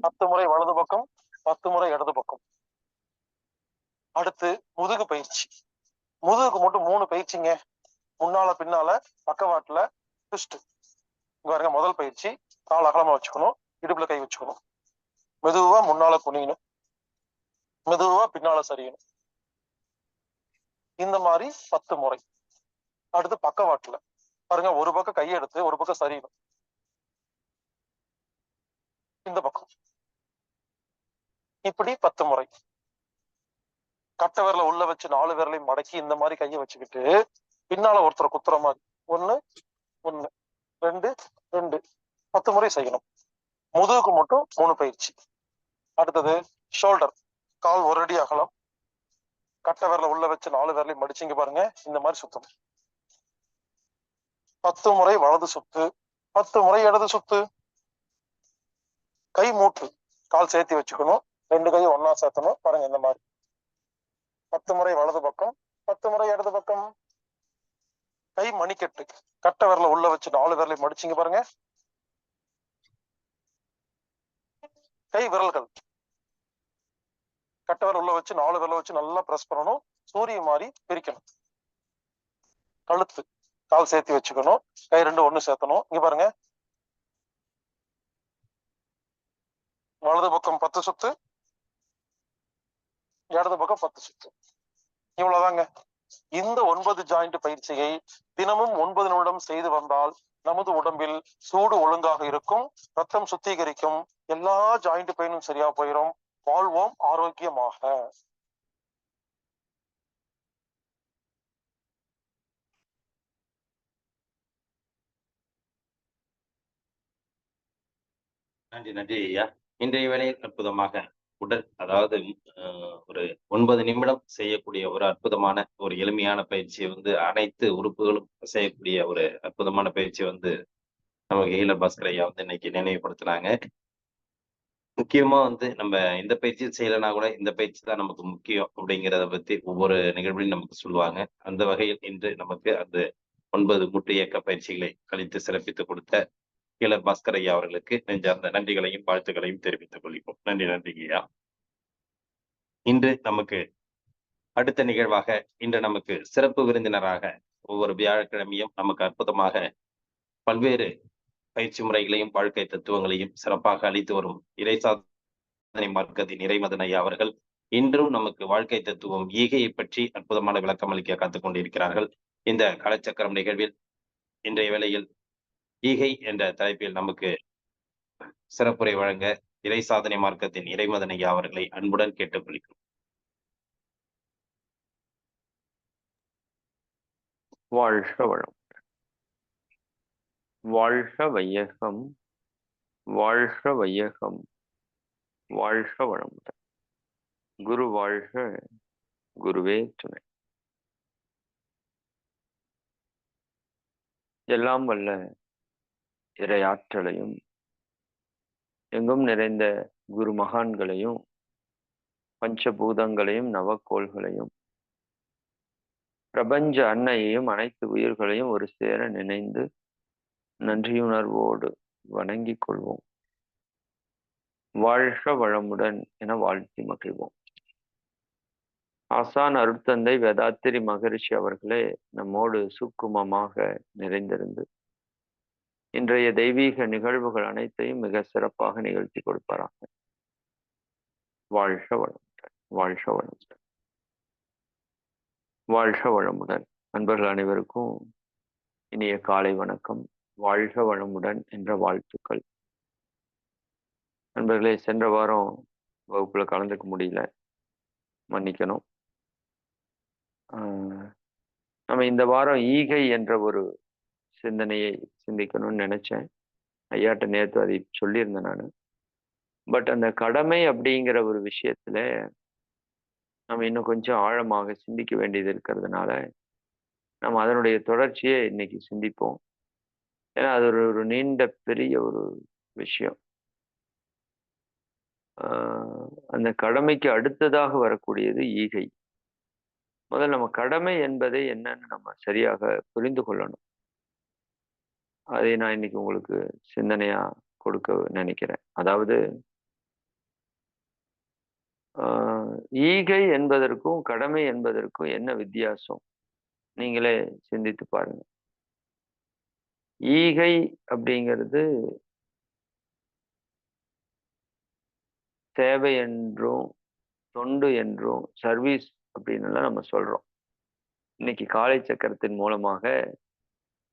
10 முறை வலது பக்கம், 10 முறை இடது பக்கம். அடுத்து முதுகு பயிற்சி. முதுகுக்கு மட்டும் 3 பயிற்சிங்க. முன்னால பின்னால பக்கவாட்டுல ட்விஸ்ட். பாருங்க, முதல் பயிற்சி கால் அகலமா வச்சுக்கணும், இடுப்புல கை வச்சுக்கணும். மெதுவா முன்னால குனியணும், மெதுவா பின்னால சரியணும். இந்த மாதிரி 10 முறை. அடுத்து பக்கவாட்டுல பாருங்க, ஒரு பக்கம் கையை எடுத்து ஒரு பக்கம் சரியணும். இந்த பக்கம் இப்படி 10 முறை. கட்டை விரல உள்ள வச்சு 4 விரலையும் மடக்கி இந்த மாதிரி கையை வச்சுக்கிட்டு பின்னால ஒருத்தரை குத்துற மாதிரி 1 1 2 2 10 முறை செய்யணும். முதுகுக்கு மட்டும் 3 பயிற்சி. அடுத்தது ஷோல்டர். கால் ஒரு அடி அகலம், கட்டை விரல உள்ள வச்சு 4 விரலையும் மடிச்சிங்க பாருங்க, இந்த மாதிரி சுத்தணும். 10 முறை வலது சுத்து, 10 முறை இடது சுத்து. கை மூட்டு, கால் சேர்த்தி வச்சுக்கணும், 2 கையும் ஒன்னா சேர்த்தணும். பாருங்க இந்த மாதிரி 10 முறை வலது பக்கம், 10 முறை இடது பக்கம். கை மணிக்கட்டு, கட்டை விரல உள்ள வச்சு 4 விரலையும் மடிச்சிங்க பாருங்க. கை விரல்கள், கட்டை விரல் உள்ள வச்சு 4 விரல வச்சு நல்லா பிரஸ் பண்ணணும், சூரிய மாதிரி பிரிக்கணும். கழுத்து, கால் சேர்த்தி வச்சுக்கணும், கை 2 ஒண்ணு சேர்த்தணும். இங்க பாருங்க, வலது பக்கம் 10 சுத்து, இடது பக்கம் 10 சுத்து. இவ்வளவுதாங்க. இந்த 9 ஜாயிண்ட் பயிற்சியை தினமும் 9 நிமிடம் செய்து வந்தால் நமது உடம்பில் சூடு ஒழுங்காக இருக்கும், ரத்தம் சுத்திகரிக்கும், எல்லா ஜாயிண்ட் பெயினும் சரியா போயிடும். வாழ்வோம் ஆரோக்கியமாக. நன்றி நன்றி ஐயா. இன்றைய வேளையில் அற்புதமாக உடல், அதாவது ஒரு 9 நிமிடம் செய்யக்கூடிய ஒரு அற்புதமான ஒரு எளிமையான பயிற்சியை வந்து அனைத்து உறுப்புகளும் செய்யக்கூடிய ஒரு அற்புதமான பயிற்சியை வந்து நமக்கு ஹீலர் பாஸ்கர் ஐயா வந்து இன்னைக்கு நினைவுபடுத்துனாங்க. முக்கியமா வந்து நம்ம இந்த பயிற்சி செய்யலைன்னா கூட இந்த பயிற்சி தான் நமக்கு முக்கியம் அப்படிங்கிறத பத்தி ஒவ்வொரு நிகழ்விலும் நமக்கு சொல்லுவாங்க. அந்த வகையில் இன்று நமக்கு அந்த 9 மூட்டு இயக்க பயிற்சிகளை அளித்து சிறப்பித்து கொடுத்த ஹீலர் பாஸ்கர் ஐயா அவர்களுக்கு நெஞ்சார்ந்த நன்றிகளையும் வாழ்த்துக்களையும் தெரிவித்துக் கொள்கிறோம். நன்றி நன்றிங்க ஐயா. இன்று நமக்கு அடுத்த நிகழ்வாக இன்று நமக்கு சிறப்பு விருந்தினராக ஒவ்வொரு வியாழக்கிழமையும் நமக்கு அற்புதமாக பல்வேறு பயிற்சி முறைகளையும் வாழ்க்கை தத்துவங்களையும் சிறப்பாக அளித்து வரும் இறைசாதனை மார்க்கத்தின் இறைமதன் ஐயா அவர்கள் இன்றும் நமக்கு வாழ்க்கை தத்துவம் ஈகையை பற்றி அற்புதமான விளக்கம் அளிக்க காத்துக் கொண்டிருக்கிறார்கள். இந்த காலச்சக்கரம் நிகழ்வில் இன்றைய வேளையில் ஈகை என்ற தலைப்பில் நமக்கு சிறப்புரை வழங்க இறைசாதனை மார்க்கத்தின் இறைமதன் ஐயா அவர்களை அன்புடன் கேட்டுக்கொள்கிறோம். வாழ்க வளம், வாழ்க வையகம், வாழ்க வையகம், வாழ்க வளமுடன். குரு வாழ்க, குருவே துணை. எல்லாம் வல்ல இறையாற்றலையும் எங்கும் நிறைந்த குரு மகான்களையும் பஞ்சபூதங்களையும் நவக்கோள்களையும் பிரபஞ்ச அன்னையையும் அனைத்து உயிர்களையும் ஒரு சேர நினைந்து நன்றியுணர்வோடு வணங்கிக் கொள்வோம். வாழ்க வளமுடன் என வாழ்த்தி மகிழ்வோம். ஆசான் அருட்தந்தை வேதாத்திரி மகரிஷி அவர்களே நம்மோடு சுக்குமமாக நிறைந்திருந்து இன்றைய தெய்வீக நிகழ்வுகள் அனைத்தையும் மிக சிறப்பாக நிகழ்த்தி கொடுப்பாராக. வாழ்க வளமுடன், வாழ்க வளமுடன், வாழ்க வளமுடன். நண்பர்கள் அனைவருக்கும் இனிய காலை வணக்கம். வாழ்க வளமுடன் என்ற வாழ்த்துக்கள். நண்பர்களே, சென்ற வாரம் வகுப்புல கலந்துக்க முடியல, மன்னிக்கணும். நம்ம இந்த வாரம் ஈகை என்ற ஒரு சிந்தனையை சிந்திக்கணும்னு நினைச்சேன். ஐயாட்ட நேற்று அதை சொல்லியிருந்தேன் நான். பட் அந்த கடமை அப்படிங்கிற ஒரு விஷயத்துல நம்ம இன்னும் கொஞ்சம் ஆழமாக சிந்திக்க வேண்டியது இருக்கிறதுனால நம்ம அதனுடைய தொடர்ச்சியை இன்னைக்கு சிந்திப்போம். ஏன்னா அது ஒரு நீண்ட பெரிய ஒரு விஷயம். அந்த கடமைக்கு அடுத்ததாக வரக்கூடியது ஈகை. முதல்ல நம்ம கடமை என்பதை என்னன்னு நம்ம சரியாக புரிந்து கொள்ளணும். அதை நான் இன்னைக்கு உங்களுக்கு சிந்தனையா கொடுக்க நினைக்கிறேன். அதாவது ஈகை என்பதற்கும் கடமை என்பதற்கும் என்ன வித்தியாசம்? நீங்களே சிந்தித்து பாருங்க. ஈகை அப்படிங்கிறது சேவை என்றும் தொண்டு என்றும் சர்வீஸ் அப்படின்னு நம்ம சொல்றோம். இன்னைக்கு காலை சக்கரத்தின் மூலமாக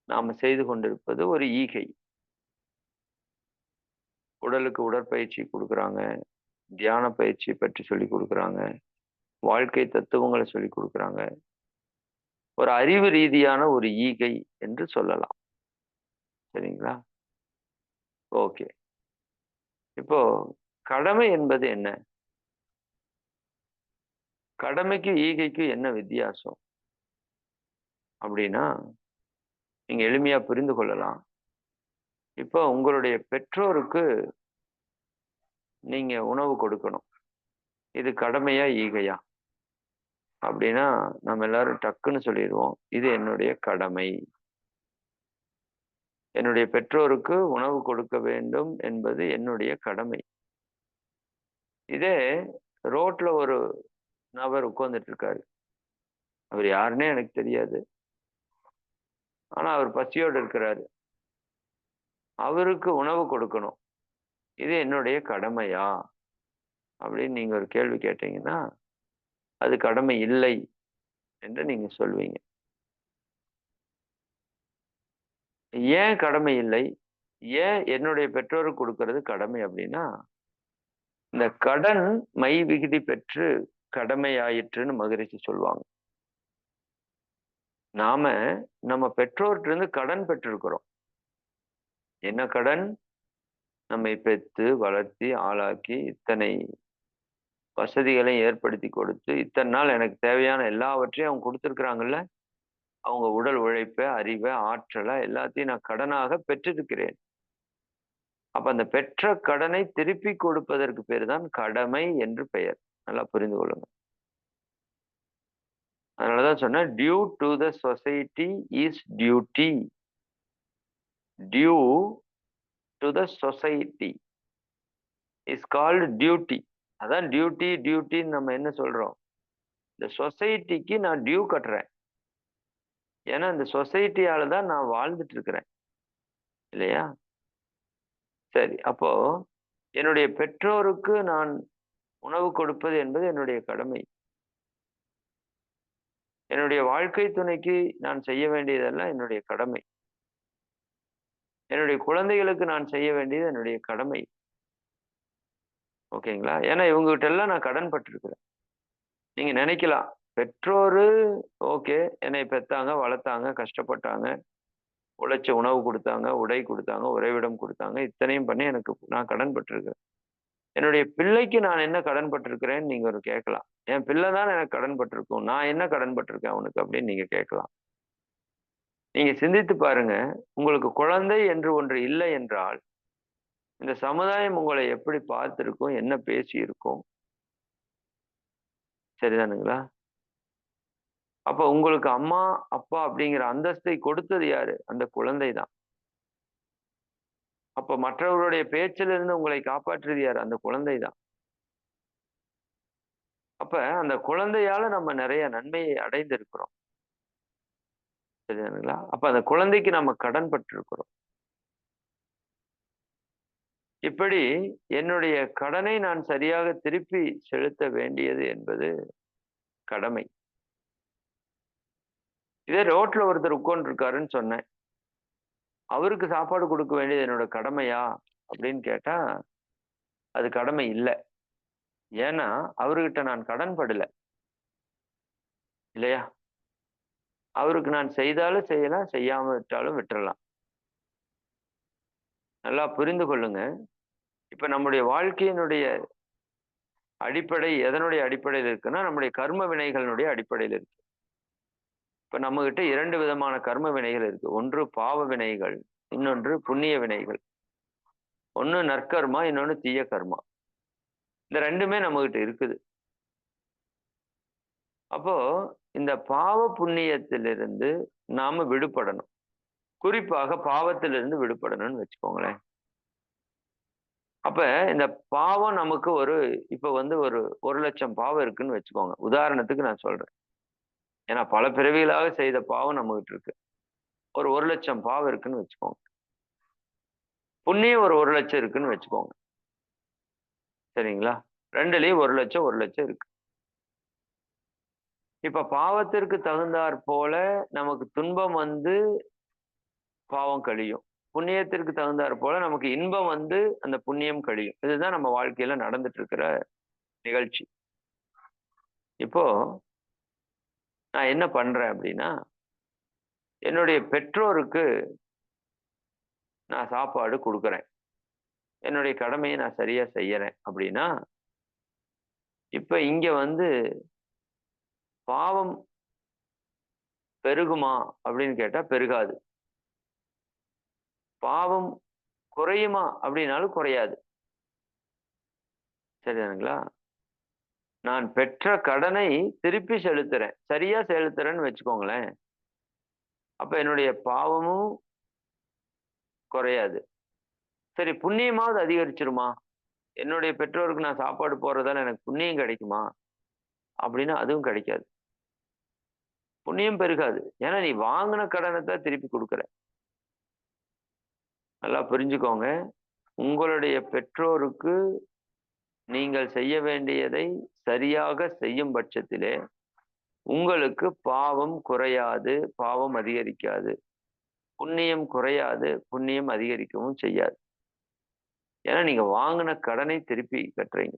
நாம செய்து கொண்டிருப்பது ஒரு ஈகை. உடலுக்கு உடற்பயிற்சி கொடுக்குறாங்க, தியான பயிற்சி பற்றி சொல்லி கொடுக்குறாங்க, வாழ்க்கை தத்துவங்களை சொல்லி கொடுக்குறாங்க. ஒரு அறிவு ரீதியான ஒரு ஈகை என்று சொல்லலாம். சரிங்களா? ஓகே. இப்போ கடமை என்பது என்ன? கடமைக்கு ஈகைக்கு என்ன வித்தியாசம் அப்படின்னா நீங்க எளிமையா புரிந்து கொள்ளலாம். இப்போ உங்களுடைய பெற்றோருக்கு நீங்க உணவு கொடுக்கணும். இது கடமையா ஈகையா அப்படின்னா நம்ம எல்லாரும் டக்குன்னு சொல்லிடுவோம், இது என்னுடைய கடமை. என்னுடைய பெற்றோருக்கு உணவு கொடுக்க வேண்டும் என்பது என்னுடைய கடமை. இதே ரோட்ல ஒரு நபர் உட்கார்ந்துட்டு இருக்காரு. அவர் யாருன்னே எனக்கு தெரியாது. ஆனா அவர் பசியோடு இருக்கிறாரு. அவருக்கு உணவு கொடுக்கணும். இது என்னுடைய கடமையா அப்படின்னு நீங்க ஒரு கேள்வி கேட்டீங்கன்னா அது கடமை இல்லை என்று நீங்க சொல்வீங்க. ஏன் கடமை இல்லை? ஏன் என்னுடைய பெற்றோருக்கு கொடுக்கறது கடமை அப்படின்னா இந்த கடன் மை விகுதி பெற்று கடமையாயிற்றுன்னு மகரிஷி சொல்லுவாங்க. நாம நம்ம பெற்றோர்கிட்ட இருந்து கடன் பெற்றிருக்கிறோம். என்ன கடன்? நம்மை பெற்று வளர்த்தி ஆளாக்கி இத்தனை வசதிகளை ஏற்படுத்தி கொடுத்து இத்தனை நாள் எனக்கு தேவையான எல்லாவற்றையும் அவங்க கொடுத்துருக்குறாங்கல்ல. அவங்க உடல் உழைப்பை, அறிவை, ஆற்றலை எல்லாத்தையும் நான் கடனாக பெற்றிருக்கிறேன். அப்ப அந்த பெற்ற கடனை திருப்பி கொடுப்பதற்கு பேர் தான் கடமை என்று பெயர். நல்லா புரிந்து கொள்ளுங்க. அதனாலதான் சொன்னேன், due to the society is duty. Due to the society is called duty. அதான் டியூட்டி. டியூட்டின்னு நம்ம என்ன சொல்றோம்? இந்த சொசைட்டிக்கு நான் டியூ கட்டுறேன். ஏன்னா இந்த சொசைட்டியால தான் நான் வாழ்ந்துட்டு இருக்கிறேன் இல்லையா? சரி, அப்போ என்னுடைய பெற்றோருக்கு நான் உணவு கொடுப்பது என்பது என்னுடைய கடமை. என்னுடைய வாழ்க்கை துணைக்கு நான் செய்ய வேண்டியதெல்லாம் என்னுடைய கடமை. என்னுடைய குழந்தைகளுக்கு நான் செய்ய வேண்டியது என்னுடைய கடமை. ஓகேங்களா? ஏன்னா இவங்ககிட்ட எல்லாம் நான் கடன் பட்டிருக்கிறேன். நீங்க நினைக்கலாம், பெற்றோரு ஓகே, என்னை பெத்தாங்க, வளர்த்தாங்க, கஷ்டப்பட்டாங்க, உழைச்ச உணவு கொடுத்தாங்க, உடை கொடுத்தாங்க, உறைவிடம் கொடுத்தாங்க, இத்தனையும் பண்ணி எனக்கு நான் கடன் பட்டிருக்கிறேன். என்னுடைய பிள்ளைக்கு நான் என்ன கடன் பட்டிருக்கிறேன்னு நீங்க ஒரு கேட்கலாம். என் பிள்ளை தான் எனக்கு கடன் பட்டிருக்கும், நான் என்ன கடன் பட்டிருக்கேன் அவனுக்கு அப்படின்னு நீங்க கேட்கலாம். நீங்க சிந்தித்து பாருங்க, உங்களுக்கு குழந்தை என்று ஒன்று இல்லை என்றால் இந்த சமுதாயம் உங்களை எப்படி பார்த்திருக்கும், என்ன பேசி இருக்கும்? சரிதானுங்களா? அப்ப உங்களுக்கு அம்மா அப்பா அப்படிங்கிற அந்தஸ்தை கொடுத்தது யாரு? அந்த குழந்தை தான். அப்ப மற்றவர்களுடைய பேச்சிலிருந்து உங்களை காப்பாற்றியது யாரு? அந்த குழந்தை தான். அப்ப அந்த குழந்தையால நம்ம நிறைய நன்மையை அடைந்திருக்கிறோம். சரிதானுங்களா? அப்ப அந்த குழந்தைக்கு நம்ம கடன் பட்டிருக்கிறோம். இப்படி என்னுடைய கடனை நான் சரியாக திருப்பி செலுத்த வேண்டியது என்பது கடமை. இதே ரோட்ல ஒருத்தர் உட்கார்ந்து இருக்காருன்னு சொன்னேன், அவருக்கு சாப்பாடு கொடுக்க வேண்டியது என்னோட கடமையா அப்படின்னு கேட்டா அது கடமை இல்லை. ஏன்னா அவர்கிட்ட நான் கடன் படல இல்லையா? அவருக்கு நான் செய்தாலும் செய்யலாம், செய்யாம விட்டாலும் விட்டுறலாம். நல்லா புரிந்து கொள்ளுங்க. இப்ப நம்முடைய வாழ்க்கையினுடைய அடிப்படை எதனுடைய அடிப்படையில் இருக்குன்னா நம்முடைய கர்ம வினைகளினுடைய அடிப்படையில் இருக்கு. இப்ப நம்ம கிட்ட 2 விதமான கர்ம வினைகள் இருக்கு. ஒன்று பாவ வினைகள், இன்னொன்று புண்ணிய வினைகள். ஒண்ணு நற்கர்மா, இன்னொன்னு தீய கர்மா. இந்த ரெண்டுமே நம்மகிட்ட இருக்குது. அப்போ இந்த பாவ புண்ணியத்திலிருந்து நாம விடுபடணும். குறிப்பாக பாவத்திலிருந்து விடுபடணும்னு வச்சுக்கோங்களேன். அப்ப இந்த பாவம் நமக்கு இப்ப வந்து ஒரு 1,00,000 பாவம் இருக்குன்னு வச்சுக்கோங்க. உதாரணத்துக்கு நான் சொல்றேன். ஏன்னா பல பிறவிகளாக செய்த பாவம் நம்மகிட்ட இருக்கு. ஒரு 1,00,000 பாவம் இருக்குன்னு வச்சுக்கோங்க. புண்ணியம் ஒரு 1,00,000 இருக்குன்னு வச்சுக்கோங்க. சரிங்களா? ரெண்டுலயும் 1,00,000 1,00,000 இருக்கு. இப்ப பாவத்திற்கு தகுந்தாற் போல நமக்கு துன்பம் வந்து பாவம் கழியும். புண்ணியத்திற்கு தகுந்தாற் போல நமக்கு இன்பம் வந்து அந்த புண்ணியம் கழியும். இதுதான் நம்ம வாழ்க்கையில நடந்துட்டு இருக்கிற நிகழ்ச்சி. இப்போ நான் என்ன பண்றேன் அப்படின்னா, என்னுடைய பெற்றோருக்கு நான் சாப்பாடு கொடுக்குறேன். என்னுடைய கடமையை நான் சரியா செய்யறேன் அப்படின்னா, இப்ப இங்க வந்து பாவம் பெருகுமா அப்படின்னு கேட்டா பெருகாது. பாவம் குறையுமா அப்படின்னாலும் குறையாது. சரிதானுங்களா? நான் பெற்ற கடனை திருப்பி செலுத்துறேன், சரியா செலுத்துறேன்னு வச்சுக்கோங்களேன். அப்ப என்னுடைய பாவமும் குறையாது. சரி, புண்ணியமாவது அதிகரிச்சிருமா? என்னுடைய பெற்றோருக்கு நான் சாப்பாடு போடுறதால எனக்கு புண்ணியம் கிடைக்குமா அப்படின்னா அதுவும் கிடைக்காது. புண்ணியம் பெருகாது. ஏன்னா நீ வாங்கின கடனை தான் திருப்பி கொடுக்குற. நல்லா புரிஞ்சுக்கோங்க. உங்களுடைய பெற்றோருக்கு நீங்கள் செய்ய வேண்டியதை சரியாக செய்யும் பட்சத்திலே உங்களுக்கு பாவம் குறையாது, பாவம் அதிகரிக்காது. புண்ணியம் குறையாது, புண்ணியம் அதிகரிக்கவும் செய்யாது. ஏன்னா நீங்க வாங்கின கடனை திருப்பி கட்டுறீங்க.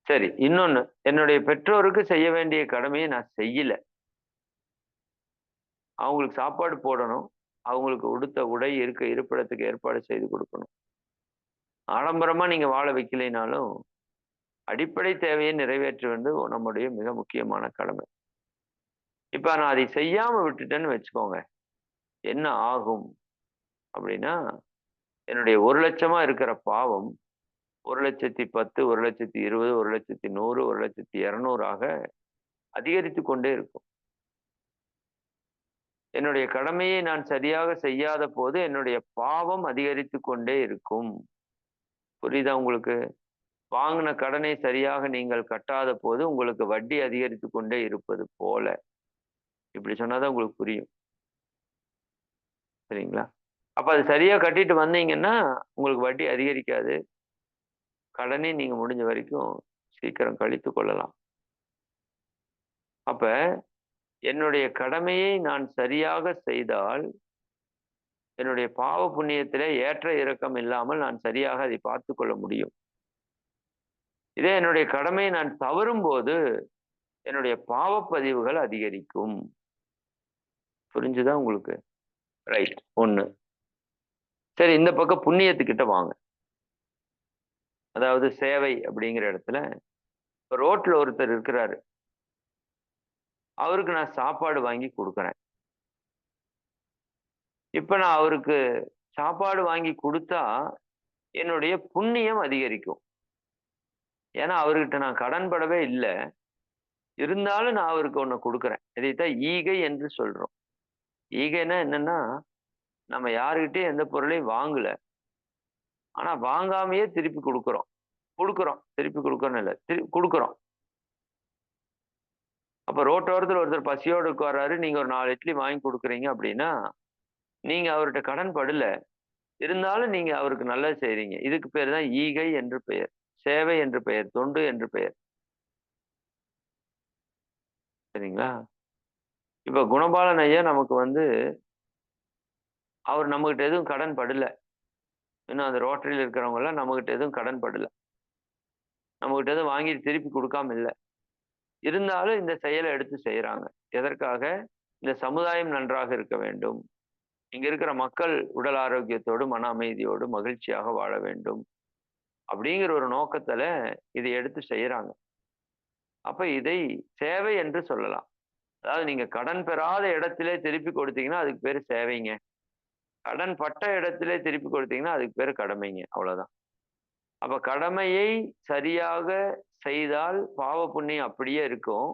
சரி, இன்னொன்னு, என்னுடைய பெற்றோருக்கு செய்ய வேண்டிய கடமையை நான் செய்யல. அவங்களுக்கு சாப்பாடு போடணும், அவங்களுக்கு உடுத்த உடை இருப்பிடத்துக்கு ஏற்பாடு செய்து கொடுக்கணும். ஆடம்பரமா நீங்க வாழ வைக்கலைனாலும் அடிப்படை தேவையை நிறைவேற்ற வேண்டியது நம்முடைய மிக முக்கியமான கடமை. இப்ப நான் அதை செய்யாம விட்டுட்டேன்னு வச்சுக்கோங்க, என்ன ஆகும் அப்படின்னா, என்னுடைய 1,00,000 இருக்கிற பாவம் 1,10,000, 1,20,000, 1,100, 1,200 அதிகரித்து கொண்டே இருக்கும். என்னுடைய கடமையை நான் சரியாக செய்யாத போது என்னுடைய பாவம் அதிகரித்து கொண்டே இருக்கும். புரியுதா உங்களுக்கு? வாங்கின கடனை சரியாக நீங்கள் கட்டாத போது உங்களுக்கு வட்டி அதிகரித்து கொண்டே இருப்பது போல. இப்படி சொன்னாதான் உங்களுக்கு புரியும். சரிங்களா? அப்ப அது சரியா கட்டிட்டு வந்தீங்கன்னா உங்களுக்கு வட்டி அதிகரிக்காது. கடனை நீங்க முடிஞ்ச வரைக்கும் சீக்கிரம் கழித்து கொள்ளலாம். அப்ப என்னுடைய கடமையை நான் சரியாக செய்தால் என்னுடைய பாவ புண்ணியத்திலே ஏற்ற இறக்கம் இல்லாமல் நான் சரியாக அதை பார்த்து கொள்ள முடியும். இதே என்னுடைய கடமையை நான் தவறும் போது என்னுடைய பாவப்பதிவுகள் அதிகரிக்கும். புரிஞ்சுதா உங்களுக்கு? ரைட். ஒண்ணு. சரி, இந்த பக்கம் புண்ணியத்துக்கிட்ட வாங்க. அதாவது சேவை அப்படிங்கிற இடத்துல ரோட்ல ஒருத்தர் இருக்கிறாரு, அவருக்கு நான் சாப்பாடு வாங்கி கொடுக்குறேன். இப்ப நான் அவருக்கு சாப்பாடு வாங்கி கொடுத்தா என்னுடைய புண்ணியம் அதிகரிக்கும். ஏன்னா அவர்கிட்ட நான் கடன்படவே இல்லை, இருந்தாலும் நான் அவருக்கு ஒண்ணு கொடுக்குறேன். இதைத்தான் ஈகை என்று சொல்றோம். ஈகைன்னா என்னன்னா, நம்ம யாருக்கிட்டையும் எந்த பொருளையும் வாங்கல, ஆனா வாங்காமையே திருப்பி கொடுக்குறோம். திருப்பி கொடுக்கறோம் இல்லை, கொடுக்குறோம். அப்ப ரோட்டோரத்தில் ஒருத்தர் பசியோடு உட்கார்றாரு, நீங்க ஒரு 4 இட்லி வாங்கி கொடுக்குறீங்க அப்படின்னா நீங்க அவர்கிட்ட கடன் படல, இருந்தாலும் நீங்க அவருக்கு நல்லது செய்றீங்க. இதுக்கு பேர் தான் ஈகை என்று பெயர், சேவை என்று பெயர், தொண்டு என்று பெயர். சரிங்களா? இப்ப குணபாலன் ஐயா நமக்கு வந்து அவர் நம்மகிட்ட எதுவும் கடன் படல. இன்னும் அந்த ரோட்டரியில் இருக்கிறவங்க எல்லாம் நம்மகிட்ட எதுவும் கடன் படல, நம்மகிட்ட எதுவும் வாங்கி திருப்பி கொடுக்காம இல்லை. இருந்தாலும் இந்த செயலை எடுத்து செய்யறாங்க. எதற்காக? இந்த சமுதாயம் நன்றாக இருக்க வேண்டும், இங்க இருக்கிற மக்கள் உடல் ஆரோக்கியத்தோடு மன அமைதியோடு மகிழ்ச்சியாக வாழ வேண்டும் அப்படிங்கிற ஒரு நோக்கத்துல இதை எடுத்து செய்யறாங்க. அப்ப இதை சேவை என்று சொல்லலாம். அதாவது நீங்க கடன் பெறாத இடத்திலே திருப்பி கொடுத்தீங்கன்னா அதுக்கு பேரு சேவைங்க. கடன் பட்ட இடத்திலே திருப்பி கொடுத்தீங்கன்னா அதுக்கு பேர் கடமைங்க, அவ்வளவுதான். அப்ப கடமையை சரியாக செய்தால் பாவ புண்ணியம் அப்படியே இருக்கும்.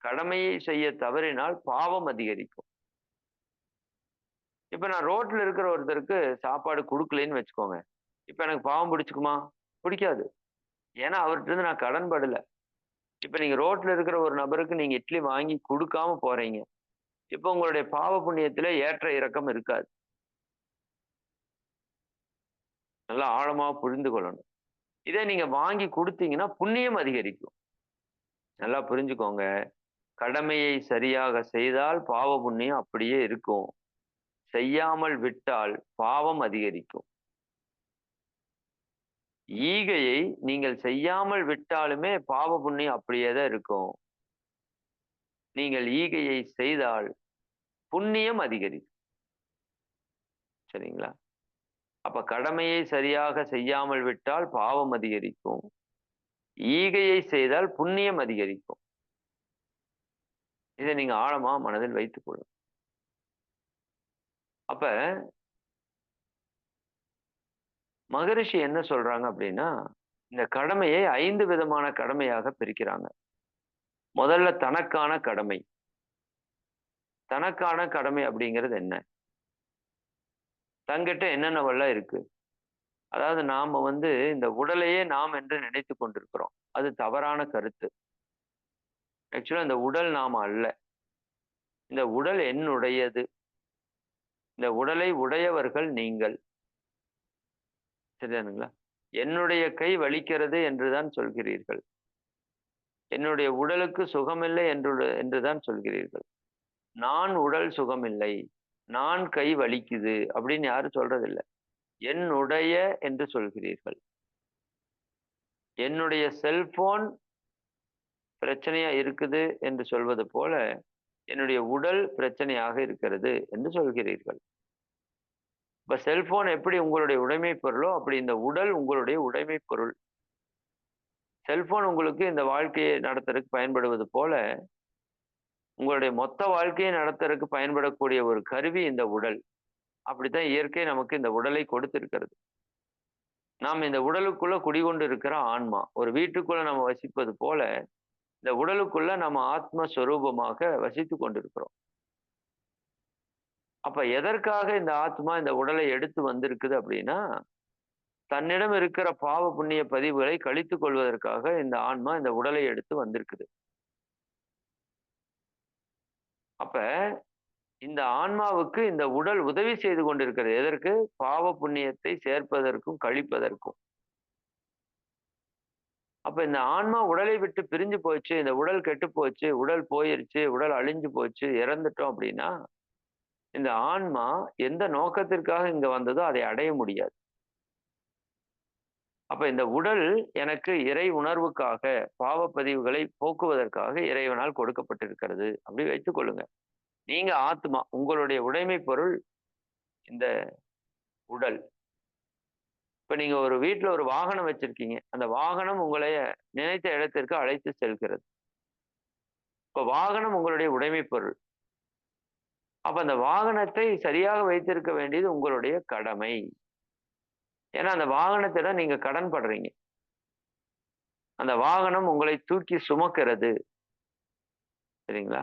கடமையை செய்ய தவறினால் பாவம் அதிகரிக்கும். இப்ப நான் ரோட்ல இருக்கிற ஒருத்தருக்கு சாப்பாடு கொடுக்கலன்னு வச்சுக்கோங்க, இப்ப எனக்கு பாவம் பிடிச்சுக்குமா? பிடிக்காது. ஏன்னா அவர்கிட்ட இருந்து நான் கடன் படல. இப்ப நீங்க ரோட்ல இருக்கிற ஒரு நபருக்கு நீங்க இட்லி வாங்கி கொடுக்காம போறீங்க, இப்ப உங்களுடைய பாவ புண்ணியத்துல ஏற்ற இறக்கம் இருக்காது. நல்லா ஆழமா புரிந்து கொள்ளணும். இதே நீங்க வாங்கி கொடுத்தீங்கன்னா புண்ணியம் அதிகரிக்கும். நல்லா புரிஞ்சுக்கோங்க. கடமையை சரியாக செய்தால் பாவ புண்ணியம் அப்படியே இருக்கும். செய்யாமல் விட்டால் பாவம் அதிகரிக்கும். ஈகையை நீங்கள் செய்யாமல் விட்டாலுமே பாவ புண்ணியம் அப்படியே தான் இருக்கும். நீங்கள் ஈகையை செய்தால் புண்ணியம் அதிகரிக்கும். சரிங்களா? அப்ப கடமையை சரியாக செய்யாமல் விட்டால் பாவம் அதிகரிக்கும். ஈகையை செய்தால் புண்ணியம் அதிகரிக்கும். இதை நீங்க ஆழமா மனதில் வைத்துக் கொள்ளும். அப்ப மகரிஷி என்ன சொல்றாங்க அப்படின்னா, இந்த கடமையை 5 விதமான கடமையாக பிரிக்கிறாங்க. முதல்ல தனக்கான கடமை. தனக்கான கடமை அப்படிங்கிறது என்ன? தங்கிட்ட என்னென்னவெல்லாம் இருக்கு? அதாவது நாம இந்த உடலையே நாம் என்று நினைத்து கொண்டிருக்கிறோம். அது தவறான கருத்து. ஆக்சுவலா இந்த உடல் நாம அல்ல. இந்த உடல் என்னுடையது. இந்த உடலை உடையவர்கள் நீங்கள். சரிதானுங்களா? என்னுடைய கை வலிக்கிறது என்றுதான் சொல்கிறீர்கள். என்னுடைய உடலுக்கு சுகமில்லை என்றுதான் சொல்கிறீர்கள். நான் உடல் சுகமில்லை, நான் கை வலிக்குது அப்படின்னு யாரும் சொல்றதில்லை. என்னுடைய என்று சொல்கிறீர்கள். என்னுடைய செல்போன் பிரச்சனையா இருக்குது என்று சொல்வது போல என்னுடைய உடல் பிரச்சனையாக இருக்கிறது என்று சொல்கிறீர்கள். இப்ப செல்போன் எப்படி உங்களுடைய உடைமை பொருளோ அப்படி இந்த உடல் உங்களுடைய உடைமை பொருள். செல்போன் உங்களுக்கு இந்த வாழ்க்கையை நடத்துறதுக்கு பயன்படுவது போல உங்களுடைய மொத்த வாழ்க்கையை நடத்துறதுக்கு பயன்படக்கூடிய ஒரு கருவி இந்த உடல். அப்படித்தான் இயற்கை நமக்கு இந்த உடலை கொடுத்திருக்கிறது. நாம் இந்த உடலுக்குள்ள குடிகொண்டு இருக்கிற ஆன்மா. ஒரு வீட்டுக்குள்ள நம்ம வசிப்பது போல இந்த உடலுக்குள்ள நம்ம ஆத்மஸ்வரூபமாக வசித்து கொண்டிருக்கிறோம். அப்ப எதற்காக இந்த ஆத்மா இந்த உடலை எடுத்து வந்திருக்குது அப்படின்னா, தன்னிடம் இருக்கிற பாவ புண்ணிய பதிவுகளை கழித்துக் கொள்வதற்காக இந்த ஆன்மா இந்த உடலை எடுத்து வந்திருக்குது. அப்ப இந்த ஆன்மாவுக்கு இந்த உடல் உதவி செய்து கொண்டிருக்கிறது. எதற்கு? பாவ புண்ணியத்தை சேர்ப்பதற்கும் கழிப்பதற்கும். அப்ப இந்த ஆன்மா உடலை விட்டு பிரிஞ்சு போச்சு, இந்த உடல் கெட்டு போச்சு, உடல் போயிருச்சு, உடல் அழிஞ்சு போச்சு, இறந்துட்டோம் அப்படின்னா இந்த ஆன்மா எந்த நோக்கத்திற்காக இங்க வந்ததோ அதை அடைய முடியாது. அப்ப இந்த உடல் எனக்கு இறை உணர்வுக்காக பாவ பதிவுகளை போக்குவதற்காக இறைவனால் கொடுக்கப்பட்டிருக்கிறது அப்படி வைத்துக் கொள்ளுங்க. நீங்க ஆத்மா, உங்களுடைய உடைமை பொருள் இந்த உடல். இப்ப நீங்க ஒரு வீட்டுல ஒரு வாகனம் வச்சிருக்கீங்க, அந்த வாகனம் உங்களை நினைத்த இடத்திற்கு அழைத்து செல்கிறது. இப்ப வாகனம் உங்களுடைய உடைமை பொருள். அப்ப அந்த வாகனத்தை சரியாக வைத்திருக்க வேண்டியது உங்களுடைய கடமை. ஏன்னா அந்த வாகனத்திடம் நீங்க கடன் படுறீங்க. அந்த வாகனம் உங்களை தூக்கி சுமக்கிறது. சரிங்களா?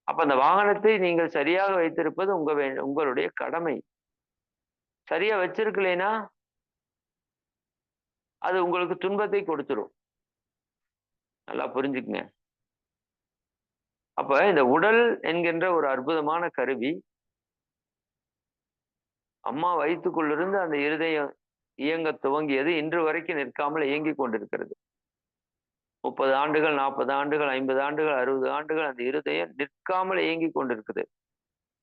அப்ப அந்த வாகனத்தை நீங்கள் சரியாக வைத்திருப்பது உங்களுடைய கடமை. சரியா வச்சிருக்கலைன்னா அது உங்களுக்கு துன்பத்தை கொடுத்துரும். நல்லா புரிஞ்சுக்குங்க. அப்ப இந்த உடல் என்கின்ற ஒரு அற்புதமான கருவி அம்மா வயிற்றுக்குள்ளிருந்து அந்த இருதயம் இயங்க துவங்கியது இன்று வரைக்கும் நிற்காமல் இயங்கி கொண்டிருக்கிறது. 30 ஆண்டுகள், 40 ஆண்டுகள், 50 ஆண்டுகள், 60 ஆண்டுகள் அந்த இருதயம் நிற்காமல் இயங்கி கொண்டிருக்குது.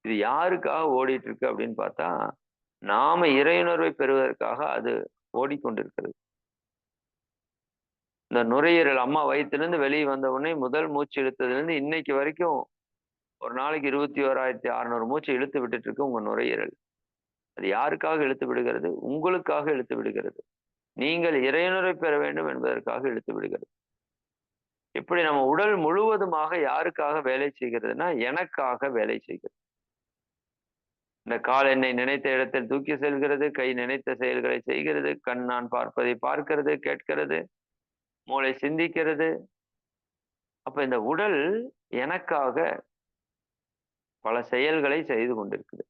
இது யாருக்காக ஓடிட்டு இருக்கு அப்படின்னு பார்த்தா, நாம இறையுணர்வை பெறுவதற்காக அது ஓடிக்கொண்டிருக்கிறது. இந்த நுரையீரல் அம்மா வயிற்றிலிருந்து வெளியே வந்த உடனே முதல் மூச்சு இழுத்ததுலேருந்து இன்னைக்கு வரைக்கும் ஒரு நாளைக்கு 21,600 மூச்சு இழுத்து விட்டுட்டு இருக்கு உங்க நுரையீரல். அது யாருக்காக இழுத்து விடுகிறது? உங்களுக்காக இழுத்து விடுகிறது. நீங்கள் இறையுணர்வை பெற வேண்டும் என்பதற்காக இழுத்து விடுகிறது. இப்படி நம்ம உடல் முழுவதுமாக யாருக்காக வேலை செய்கிறதுனா எனக்காக வேலை செய்கிறது. இந்த கால் என்னை நினைத்த இடத்தில் தூக்கி செல்கிறது, கை நினைத்த செயல்களை செய்கிறது, கண் நான் பார்ப்பதை பார்க்கிறது, கேட்கிறது, மூளை சிந்திக்கிறது. அப்ப இந்த உடல் எனக்காக பல செயல்களை செய்து கொண்டிருக்குது.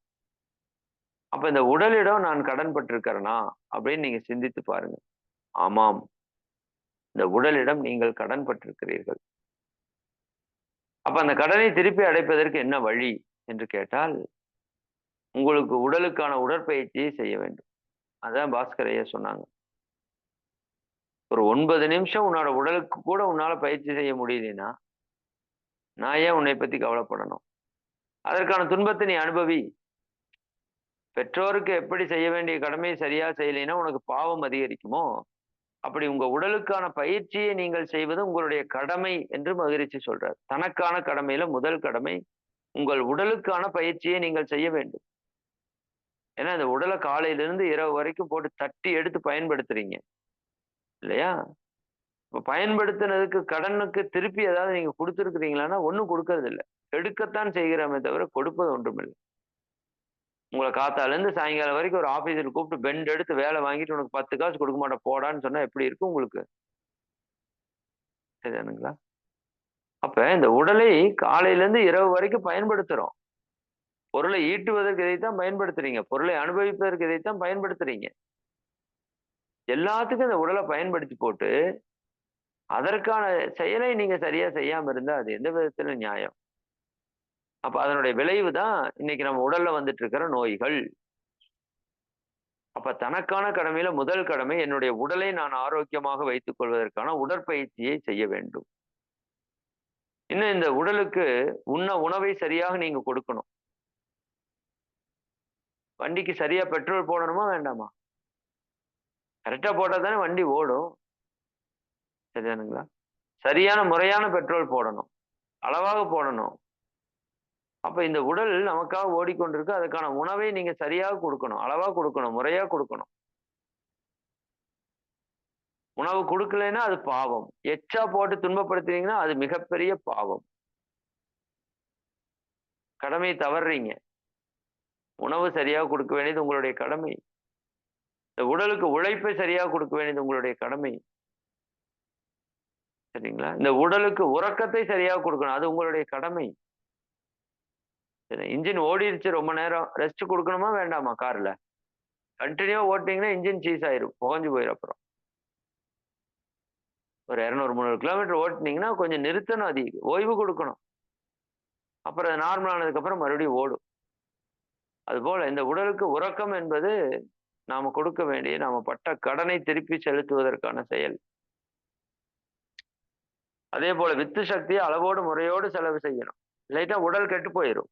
அப்ப இந்த உடலிடம் நான் கடன் பட்டிருக்கிறேனா அப்படின்னு நீங்க சிந்தித்து பாருங்க. ஆமாம், இந்த உடலிடம் நீங்கள் கடன் பட்டிருக்கிறீர்கள். அப்ப அந்த கடனை திருப்பி அடைப்பதற்கு என்ன வழி என்று கேட்டால், உங்களுக்கு உடலுக்கான உடற்பயிற்சியை செய்ய வேண்டும். அதான் பாஸ்கர் ஐயா சொன்னாங்க. ஒரு 9 நிமிஷம் உன்னோட உடலுக்கு கூட உன்னால பயிற்சி செய்ய முடியலனா நான் ஏன் உன்னை பத்தி கவலைப்படணும்? அதற்கான துன்பத்தை நீ அனுபவி. பெற்றோருக்கு எப்படி செய்ய வேண்டிய கடமையை சரியா செய்யலைன்னா உனக்கு பாவம் அதிகரிக்குமோ, அப்படி உங்க உடலுக்கான பயிற்சியை நீங்கள் செய்வது உங்களுடைய கடமை என்று மகிழ்ச்சி சொல்றார். தனக்கான கடமையில முதல் கடமை உங்கள் உடலுக்கான பயிற்சியை நீங்கள் செய்ய வேண்டும். ஏன்னா இந்த உடலை காலையிலிருந்து இரவு வரைக்கும் போட்டு தட்டி எடுத்து பயன்படுத்துறீங்க இல்லையா? இப்ப பயன்படுத்தினதுக்கு கடனுக்கு திருப்பி ஏதாவது நீங்க கொடுத்துருக்கிறீங்களான்னா ஒன்றும் கொடுக்கறது இல்லை. எடுக்கத்தான் செய்கிறோமே தவிர கொடுப்பது ஒன்றும் இல்லை. உங்களை காத்தால இருந்து சாயங்காலம் வரைக்கும் ஒரு ஆபீஸில் கூப்பிட்டு பெண்ட் எடுத்து வேலை வாங்கிட்டு உனக்கு 10 காசு கொடுக்க மாட்டேன் போடான்னு சொன்னா எப்படி இருக்கும் உங்களுக்கு? சரிதானுங்களா? அப்ப இந்த உடலை காலையில இருந்து இரவு வரைக்கும் பயன்படுத்துறோம். பொருளை ஈட்டுவதற்கு இதைத்தான் பயன்படுத்துறீங்க, பொருளை அனுபவிப்பதற்கு இதைத்தான் பயன்படுத்துறீங்க. எல்லாத்துக்கும் இந்த உடலை பயன்படுத்தி போட்டு அதற்கான செயலை நீங்க சரியா செய்யாம இருந்தா அது எந்த விதத்துல நியாயம்? அப்ப அதனுடைய விளைவு தான் இன்னைக்கு நம்ம உடல்ல வந்துட்டு இருக்கிற நோய்கள். அப்ப தனக்கான கடமையில முதல் கடமை என்னுடைய உடலை நான் ஆரோக்கியமாக வைத்துக் கொள்வதற்கான உடற்பயிற்சியை செய்ய வேண்டும். இன்னும் இந்த உடலுக்கு உணவை சரியாக நீங்க கொடுக்கணும். வண்டிக்கு சரியா பெட்ரோல் போடணுமா வேண்டாமா? கரெக்டா போட்டா தானே வண்டி ஓடும். சரிதானுங்களா? சரியான முறையான பெட்ரோல் போடணும், அளவாக போடணும். அப்ப இந்த உடல் நமக்காக ஓடிக்கொண்டிருக்கு. அதுக்கான உணவை நீங்க சரியாக கொடுக்கணும், அளவா கொடுக்கணும், முறையா கொடுக்கணும். உணவு கொடுக்கலைன்னா அது பாவம். எச்சா போட்டு துன்பப்படுத்துறீங்கன்னா அது மிகப்பெரிய பாவம். கடமை தவறுறீங்க. உணவு சரியாக கொடுக்க வேண்டியது உங்களுடைய கடமை. இந்த உடலுக்கு உழைப்பை சரியாக கொடுக்க வேண்டியது உங்களுடைய கடமை. சரிங்களா? இந்த உடலுக்கு உறக்கத்தை சரியாக கொடுக்கணும், அது உங்களுடைய கடமை. இன்ஜின் ஓடிடுச்சு, ரொம்ப நேரம் ரெஸ்ட் கொடுக்கணுமா வேண்டாமா? கார்ல கண்டினியூவா ஓட்டிங்கன்னா இன்ஜின் சீஸ் ஆயிரும், புகஞ்சு போயிடும். அப்புறம் ஒரு 200-300 கிலோமீட்டர் ஓட்டினீங்கன்னா கொஞ்சம் நிறுத்தணும், அது ஓய்வு கொடுக்கணும். அப்புறம் அது நார்மல் ஆனதுக்கு அப்புறம் மறுபடியும் ஓடும். அதுபோல இந்த உடலுக்கு உறக்கம் என்பது நாம கொடுக்க வேண்டிய, நாம பட்ட கடனை திருப்பி செலுத்துவதற்கான செயல். அதே போல வித்து சக்தியை அளவோடு முறையோடு செலவு செய்யணும். லைட்டா உடல் கெட்டு போயிடும்.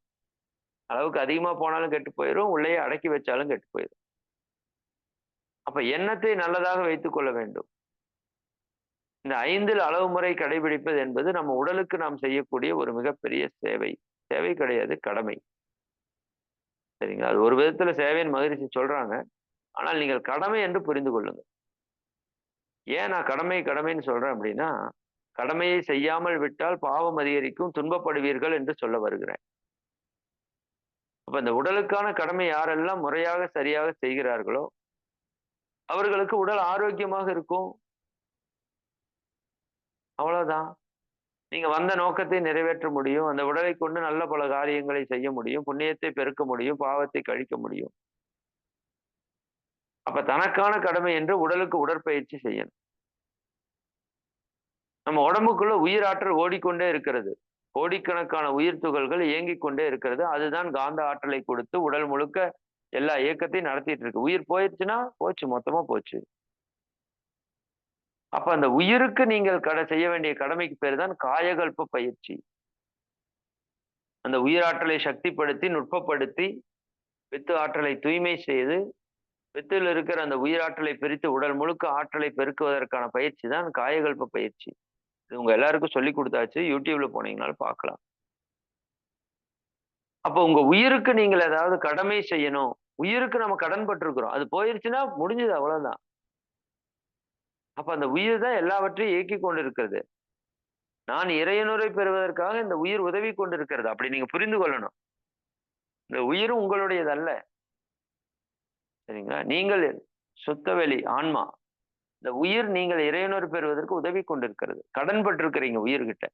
அளவுக்கு அதிகமா போனாலும் கெட்டு போயிடும், உள்ளேயே அடக்கி வச்சாலும் கெட்டு போயிடும். அப்ப எண்ணத்தை நல்லதாக வைத்துக் கொள்ள வேண்டும். இந்த 5 அளவு முறை கடைபிடிப்பது என்பது நம்ம உடலுக்கு நாம் செய்யக்கூடிய ஒரு மிகப்பெரிய சேவை. சேவை கிடையாது, கடமை. சரிங்களா? அது ஒரு விதத்துல சேவைன்னு மகிழ்ச்சி சொல்றாங்க. ஆனால் நீங்கள் கடமை என்று புரிந்து கொள்ளுங்க. ஏன் நான் கடமைன்னு சொல்றேன் அப்படின்னா, கடமையை செய்யாமல் விட்டால் பாவம் அதிகரிக்கும், துன்பப்படுவீர்கள் என்று சொல்ல வருகிறேன். அப்ப இந்த உடலுக்கான கடமை யாரெல்லாம் முறையாக சரியாக செய்கிறார்களோ அவர்களுக்கு உடல் ஆரோக்கியமாக இருக்கும். அவ்வளவுதான். நீங்க வந்த நோக்கத்தை நிறைவேற்ற முடியும். அந்த உடலை கொண்டு நல்ல பல காரியங்களை செய்ய முடியும், புண்ணியத்தை பெருக்க முடியும், பாவத்தை கழிக்க முடியும். அப்ப தனக்கான கடமை என்று உடலுக்கு உடற்பயிற்சி செய்யணும். நம்ம உடம்புக்குள்ள உயிராற்றல் ஓடிக்கொண்டே இருக்கிறது. கோடிக்கணக்கான உயிர் துகள்கள் இயங்கிக் கொண்டே இருக்கிறது. அதுதான் காந்த ஆற்றலை கொடுத்து உடல் முழுக்க எல்லா இயக்கத்தையும் நடத்திட்டு இருக்கு. உயிர் போயிடுச்சுன்னா போச்சு, மொத்தமா போச்சு. அப்ப அந்த உயிருக்கு நீங்கள் செய்ய வேண்டிய கடமைக்கு பேர் தான் காயகல்ப பயிற்சி. அந்த உயிராற்றலை சக்திப்படுத்தி, நுட்பப்படுத்தி, வித்து ஆற்றலை தூய்மை செய்து, வித்தில் இருக்கிற அந்த உயிராற்றலை பிரித்து உடல் முழுக்க ஆற்றலை பெருக்குவதற்கான பயிற்சி தான் காயகல்ப பயிற்சி. இது உங்க எல்லாருக்கும் சொல்லி கொடுத்தாச்சு. யூடியூப்ல போனீங்கன்னாலும் பார்க்கலாம். அப்ப உங்க உயிருக்கு நீங்கள் ஏதாவது கடமை செய்யணும். உயிருக்கு நம்ம கடன் பட்டிருக்கிறோம், அது போயிருச்சுன்னா முடிஞ்சது, அவ்வளவுதான். அப்ப அந்த உயிர் தான் எல்லாவற்றையும் இயக்கி கொண்டிருக்கிறது. நான் இறையனுரை பெறுவதற்காக இந்த உயிர் உதவி கொண்டிருக்கிறது. அப்படி நீங்க புரிந்து கொள்ளணும். இந்த உயிரும் உங்களுடையதல்ல. சரிங்களா? நீங்கள் சுத்த வெளி ஆன்மா. இந்த உயிர் நீங்கள் இறையுணர்வு பெறுவதற்கு உதவி கொண்டிருக்கிறது. கடன் பட்டிருக்கிறீங்க உயிர்கிட்ட.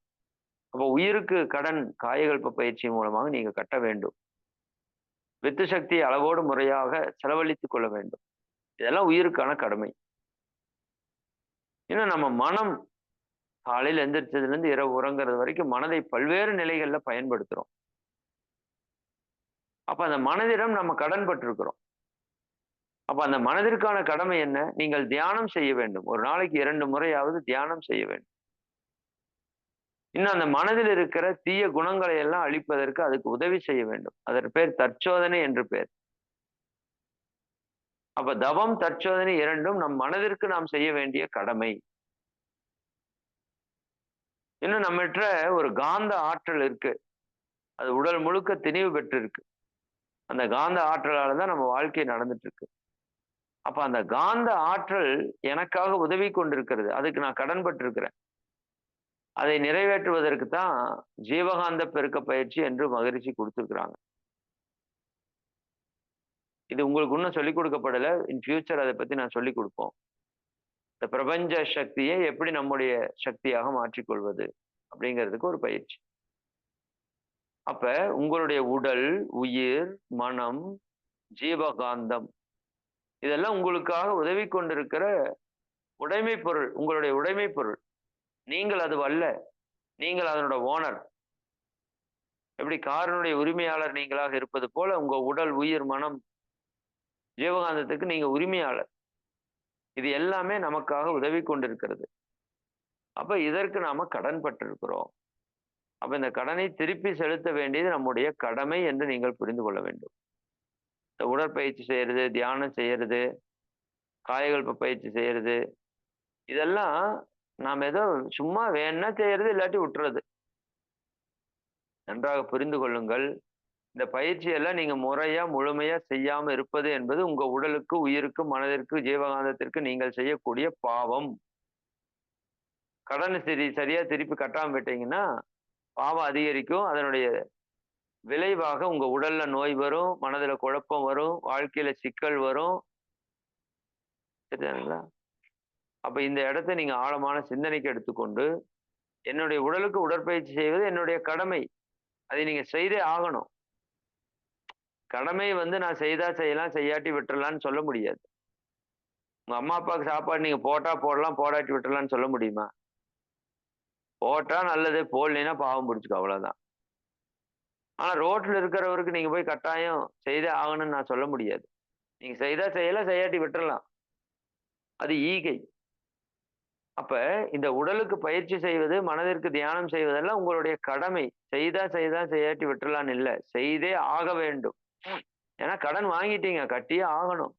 அப்போ உயிருக்கு கடன் காயகல்ப பயிற்சி மூலமாக நீங்க கட்ட வேண்டும். வித்து சக்தியை அளவோடு முறையாக செலவழித்துக் கொள்ள வேண்டும். இதெல்லாம் உயிருக்கான கடமை. இன்னும் நம்ம மனம் காலையில் எந்திரிச்சதுல இருந்து இரவு உறங்குறது வரைக்கும் மனதை பல்வேறு நிலைகள்ல பயன்படுத்துறோம். அப்ப அந்த மனதிடம் நம்ம கடன் பட்டிருக்கிறோம். அப்ப அந்த மனதிற்கான கடமை என்ன? நீங்கள் தியானம் செய்ய வேண்டும். ஒரு நாளைக்கு 2 முறையாவது தியானம் செய்ய வேண்டும். இன்னும் அந்த மனதில் இருக்கிற தீய குணங்களை எல்லாம் அழிப்பதற்கு அதுக்கு உதவி செய்ய வேண்டும். அதற்கு பேர் தற்சோதனை என்று பேர். அப்ப தவம் தற்சோதனை இரண்டும் நம் மனதிற்கு நாம் செய்ய வேண்டிய கடமை. இன்னும் நம்மகிட்ட ஒரு காந்த ஆற்றல் இருக்கு. அது உடல் முழுக்க திணிவு பெற்று இருக்கு. அந்த காந்த ஆற்றலால தான் நம்ம வாழ்க்கை நடந்துட்டு இருக்கு. அப்ப அந்த காந்த ஆற்றல் எனக்காக உதவி கொண்டிருக்கிறது. அதுக்கு நான் கடன்பட்டு இருக்கிறேன். அதை நிறைவேற்றுவதற்கு தான் ஜீவகாந்த பெருக்க பயிற்சி என்று மகரிஷி கொடுத்திருக்கிறாங்க. இது உங்களுக்கு இன்னும் சொல்லிக் கொடுக்கப்படல. இன் ஃபியூச்சர் அதை பத்தி நான் சொல்லிக் கொடுப்போம். இந்த பிரபஞ்ச சக்தியை எப்படி நம்முடைய சக்தியாக மாற்றிக்கொள்வது அப்படிங்கிறதுக்கு ஒரு பயிற்சி. அப்ப உங்களுடைய உடல், உயிர், மனம், ஜீவகாந்தம் இதெல்லாம் உங்களுக்காக உதவி கொண்டிருக்கிற உடைமை பொருள், உங்களுடைய உடைமை பொருள். நீங்கள் அது அல்ல. நீங்கள் அதனோட ஓனர். எப்படி காரனுடைய உரிமையாளர் நீங்களாக இருப்பது போல உங்க உடல், உயிர், மனம், ஜீவகாந்தத்துக்கு நீங்க உரிமையாளர். இது எல்லாமே நமக்காக உதவி கொண்டிருக்கிறது. அப்ப இதற்கு நாம கடன் பட்டிருக்கிறோம். அப்ப இந்த கடனை திருப்பி செலுத்த வேண்டியது நம்முடைய கடமை என்று நீங்கள் புரிந்து கொள்ள வேண்டும். இந்த உடற்பயிற்சி செய்யறது, தியானம் செய்யறது, காயகல்ப பயிற்சி செய்யறது, இதெல்லாம் நாம் ஏதோ சும்மா வேணா செய்யறது, இல்லாட்டி விட்டுறது. நன்றாக புரிந்து கொள்ளுங்கள். இந்த பயிற்சியெல்லாம் நீங்க முறையா முழுமையா செய்யாம இருப்பது என்பது உங்க உடலுக்கு, உயிருக்கு, மனதிற்கு, ஜீவகாந்தத்திற்கு நீங்கள் செய்யக்கூடிய பாவம். கடனை சரியா திருப்பி கட்டாம விட்டீங்கன்னா பாவம் அதிகரிக்கும். அதனுடைய விளைவாக உங்க உடல்ல நோய் வரும், மனதுல குழப்பம் வரும், வாழ்க்கையில சிக்கல் வரும். சரிங்களா? அப்ப இந்த இடத்தை நீங்க ஆழமான சிந்தனைக்கு எடுத்துக்கொண்டு, என்னுடைய உடலுக்கு உடற்பயிற்சி செய்வது என்னுடைய கடமை. அதை நீங்க செய்தே ஆகணும். கடமை நான் செய்தா செய்யலாம், செய்யாட்டி விட்டுறலாம்னு சொல்ல முடியாது. உங்க அம்மா அப்பாவுக்கு சாப்பாடு நீங்க போட்டா போடலாம், போடாட்டி விட்டுறலாம்னு சொல்ல முடியுமா? போட்டா நல்லது, போடலைன்னா பாவம் பிடிச்சிக்கும், அவ்வளவுதான். ஆனா ரோட்ல இருக்கிறவருக்கு நீங்க போய் கட்டாயம் செய்தே ஆகணும்னு நான் சொல்ல முடியாது. நீங்க செய்தா செய்யலாம், செய்யாட்டி விட்டுறலாம். அது ஈகை. அப்ப இந்த உடலுக்கு பயிற்சி செய்வது, மனதிற்கு தியானம் செய்வதெல்லாம் உங்களுடைய கடமை. செய்தா செய்யாட்டி விட்டுறலான்னு இல்லை, செய்தே ஆக வேண்டும். ஏன்னா கடன் வாங்கிட்டீங்க, கட்டியே ஆகணும்.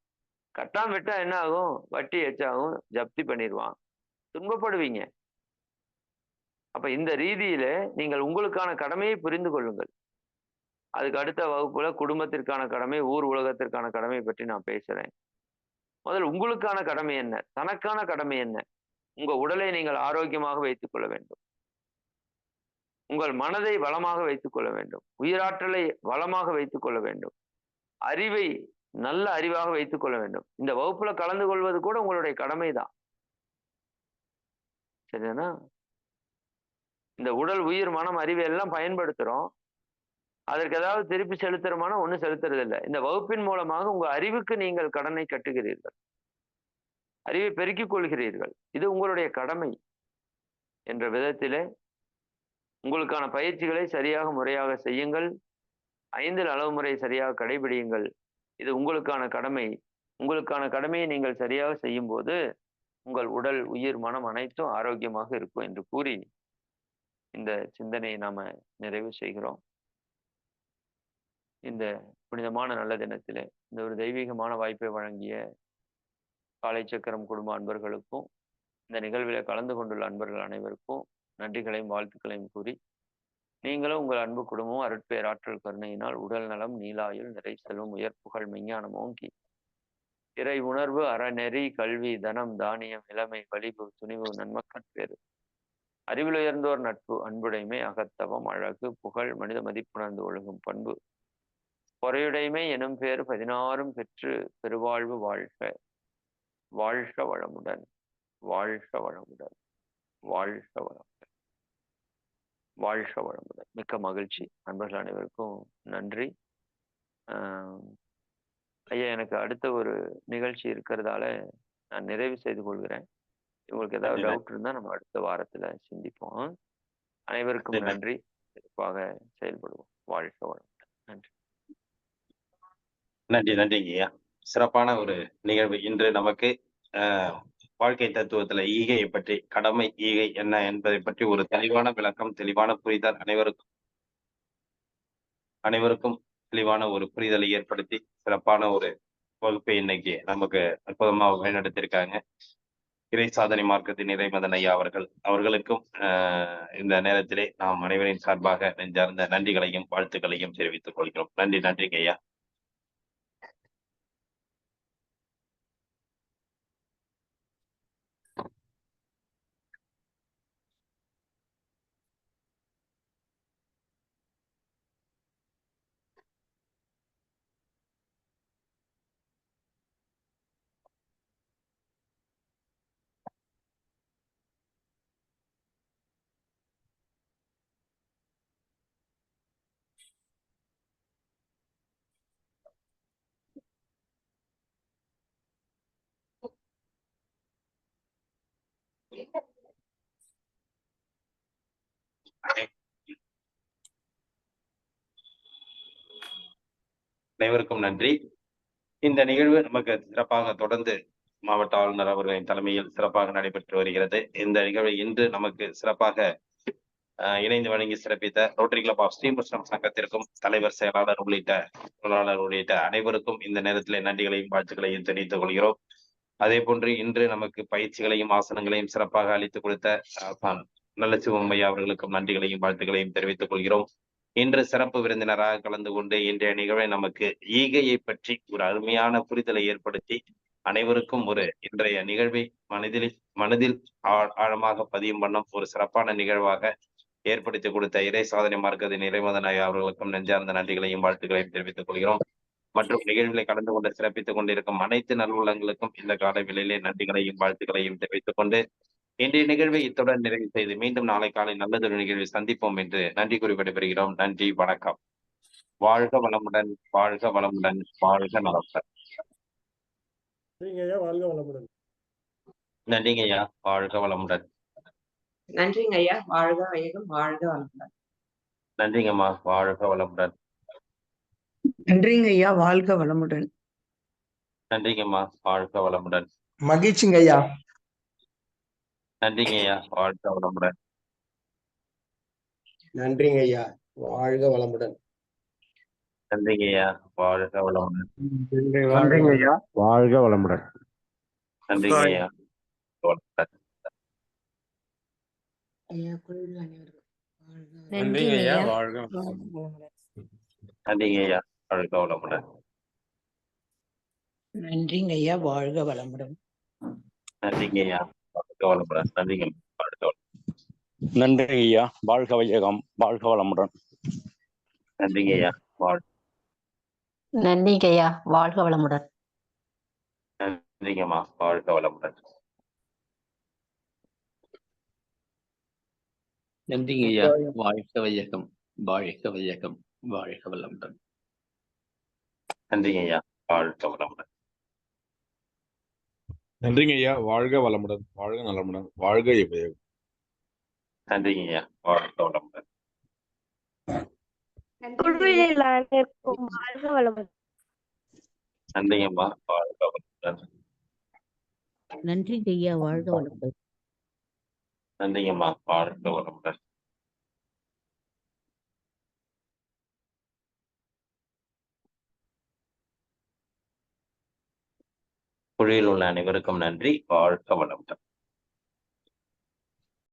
கட்டாம விட்டா என்ன ஆகும்? வட்டி எச்சாகும், ஜப்தி பண்ணிடுவான், துன்பப்படுவீங்க. அப்ப இந்த ரீதியில நீங்கள் உங்களுக்கான கடமையை புரிந்து கொள்ளுங்கள். அதுக்கு அடுத்த வகுப்புல குடும்பத்திற்கான கடமை, ஊர் உலகத்திற்கான கடமை பற்றி நான் பேசுறேன். முதல் உங்களுக்கான கடமை என்ன? தனக்கான கடமை என்ன? உங்க உடலை நீங்கள் ஆரோக்கியமாக வைத்துக் கொள்ள வேண்டும். உங்கள் மனதை வளமாக வைத்துக் கொள்ள வேண்டும். உயிராற்றலை வளமாக வைத்துக் கொள்ள வேண்டும். அறிவை நல்ல அறிவாக வைத்துக் கொள்ள வேண்டும். இந்த வகுப்புல கலந்து கொள்வது கூட உங்களுடைய கடமை தான். சரிதானா? இந்த உடல், உயிர், மனம், அறிவை எல்லாம் பயன்படுத்துறோம். அதற்கு ஏதாவது திருப்பி செலுத்துறோமானா ஒன்றும் செலுத்துறது இல்லை. இந்த வகுப்பின் மூலமாக உங்க அறிவுக்கு நீங்கள் கடனை கட்டுகிறீர்கள், அறிவை பெருக்கிக் கொள்கிறீர்கள். இது உங்களுடைய கடமை என்ற விதத்திலே உங்களுக்கான பயிற்சிகளை சரியாக முறையாக செய்யுங்கள். 5 அளவு முறை சரியாக கடைபிடியுங்கள். இது உங்களுக்கான கடமை. உங்களுக்கான கடமையை நீங்கள் சரியாக செய்யும் போது உங்கள் உடல், உயிர், மனம் அனைத்தும் ஆரோக்கியமாக இருக்கும் என்று கூறி இந்த சிந்தனையை நாம நிறைவு செய்கிறோம். இந்த புனிதமான நல்ல தினத்திலே இந்த ஒரு தெய்வீகமான வாய்ப்பை வழங்கிய காலை சக்கரம் குடும்ப அன்பர்களுக்கும், இந்த நிகழ்வில கலந்து கொண்டுள்ள அன்பர்கள் அனைவருக்கும் நன்றிகளையும் வாழ்த்துக்களையும் கூறி, நீங்களும் உங்கள் அன்பு குடும்பமும் அருட்பேராற்றல் கருணையினால் உடல் நலம், நீலாயுள், நிறை செல்வம், உயர்ப்புகள், மெஞ்ஞானம் ஓங்கி இறை உணர்வு, அறநெறி, கல்வி, தனம், தானியம், இளமை, வலிவு, துணிவு, நன்மக்கட்பேறு, அறிவில் உயர்ந்தோர் நட்பு, அன்புடைமை, அகத்தவம், அழகு, புகழ், மனித மதிப்புணர்ந்து ஒழுகும் பண்பு, பொறையுடைமை எனும் பேர் 16 பெற்று பெருவாழ்வு வாழ்க. வாழ்க வளமுடன். வாழ்க வளமுடன். வாழ்க வளமுடன். வாழ்க வளமுடன். மிக்க மகிழ்ச்சி. நண்பர்கள் அனைவருக்கும் நன்றி. ஐயா, எனக்கு அடுத்த ஒரு நிகழ்ச்சி இருக்கிறதால நான் நிறைவு செய்து கொள்கிறேன். உங்களுக்கு ஏதாவது டவுட் இருந்தா நம்ம அடுத்த வாரத்துல சிந்திப்போம். அனைவருக்கும் நன்றி. சிறப்பாக செயல்படுவோம். வாழ்க வளமுடன். நன்றி. நன்றி. நன்றிங்க ஐயா. சிறப்பான ஒரு நிகழ்வு. இன்று நமக்கு வாழ்க்கை தத்துவத்துல ஈகையை பற்றி, கடமை ஈகை என்ன என்பதை பற்றி ஒரு தெளிவான விளக்கம், தெளிவான புரிதல், அனைவருக்கும் தெளிவான ஒரு புரிதலை ஏற்படுத்தி சிறப்பான ஒரு வகுப்பை இன்னைக்கு நமக்கு அற்புதமா வழிநடத்தியிருக்காங்க இறை சாதனை மார்க்கத்தின் இறைமதன் ஐயா அவர்களுக்கும் இந்த நேரத்திலே நாம் அனைவரின் சார்பாக நெஞ்சார்ந்த நன்றிகளையும் வாழ்த்துக்களையும் தெரிவித்துக் கொள்கிறோம். நன்றி. நன்றிங்க ஐயா. அனைவருக்கும் நன்றி. இந்த நிகழ்வு நமக்கு சிறப்பாக தொடர்ந்து மாவட்ட ஆளுநர் அவர்களின் தலைமையில் சிறப்பாக நடைபெற்று வருகிறது. இந்த நிகழ்வை இன்று நமக்கு சிறப்பாக இணைந்து வழங்கி சிறப்பித்த ரோட்டரி கிளப் ஆஃப் ஸ்ரீமுஷ்ணம் சங்கத்திற்கும் தலைவர், செயலாளர் உள்ளிட்ட அனைவருக்கும் இந்த நேரத்திலே நன்றிகளையும் வாழ்த்துக்களையும் தெரிவித்துக் கொள்கிறோம். அதே போன்று இன்று நமக்கு பயிற்சிகளையும் ஆசனங்களையும் சிறப்பாக அளித்துக் கொடுத்த நல்ல சிவம்மையா அவர்களுக்கும் நன்றிகளையும் வாழ்த்துக்களையும் தெரிவித்துக் கொள்கிறோம். இன்று சிறப்பு விருந்தினராக கலந்து கொண்டு இன்றைய நிகழ்வை நமக்கு ஈகையை பற்றி ஒரு அருமையான புரிதலை ஏற்படுத்தி அனைவருக்கும் ஒரு இன்றைய நிகழ்வை மனதில் ஆழமாக பதியும் வண்ணம் ஒரு சிறப்பான நிகழ்வாக ஏற்படுத்தி கொடுத்த இறை சாதனை மார்க்கத்தின் இறைமதன் ஐயா அவர்களுக்கும் நெஞ்சார்ந்த நன்றிகளையும் வாழ்த்துக்களையும் தெரிவித்துக் கொள்கிறோம். மற்றும் நிகழ்வுகளை கலந்து கொண்டு சிறப்பித்துக் கொண்டிருக்கும் அனைத்து நல்வுள்ளங்களுக்கும் இந்த கால வேளையிலே நன்றிகளையும் வாழ்த்துக்களையும் தெரிவித்துக் கொண்டு இன்றைய நிகழ்வை இத்துடன் நிறைவு செய்து மீண்டும் நாளை காலை நல்லதொரு நிகழ்வை சந்திப்போம் என்று நன்றி கூறி விடைபெறுகிறோம். நன்றி, வணக்கம். வாழ்க வளமுடன். வாழ்க வளமுடன். வாழ்க நலமுடன். நன்றிங்க ஐயா. வாழ்க வளமுடன். நன்றிங்க ஐயா. வாழ்க வையகம். வாழ்க வளமுடன். நன்றிங்கம்மா. வாழ்க வளமுடன். நன்றிங்க ஐயா. வாழ்க வளமுடன். நன்றிங்கம்மா. வாழ்க வளமுடன். மகிழ்ச்சிங்க ஐயா. நன்றிங்க ஐயா. வாழ்க வளமுடன். நன்றிங்க ஐயா. வாழ்க வளமுடன். நன்றிங்க ஐயா. வாழ்க வளமுடன். நன்றிங்க ஐயா. வாழ்க வளமுடன். நன்றிங்க ஐயா. நன்றிங்க ஐயா. வாழ்க நன்றிங்க ஐயா. வாழ்க வளமுடன். நன்றிங்க ஐயா. வாழ்க வளமுடன். நன்றிங்க ஐயா. வாழ்க வளமுடன். நன்றிங்க. வாழ்க வளமுடன். நன்றி ஐயா. வாழ்க வையகம். வாழ்க வளமுடன். நன்றிங்க ஐயா. நன்றிங்க ஐயா. வாழ்க வளமுடன். நன்றிங்கம்மா. வாழ்க வளமுடன். நன்றிங்க ஐயா. வாழ்க வையகம். வாழ்க வையகம். வாழ்க வளமுடன். நன்றிங்க ஐயா. வாழ்க வளமுடன். நன்றிங்க ஐயா. வாழ்க வளமுடன். வாழ்க நலமுடன். வாழ்க வையகம். நன்றிங்க ஐயா. வாழ்க வளமுடன். வாழ்க வளமுடன். நன்றிங்கம்மா. வாழ்க வளமுடன். நன்றிங்க ஐயா. வாழ்க வளமுடன். நன்றிங்கம்மா. வாழ்க வளமுடன். குழுவில் உள்ள அனைவருக்கும் நன்றி. வாழ்க வளமுடன்.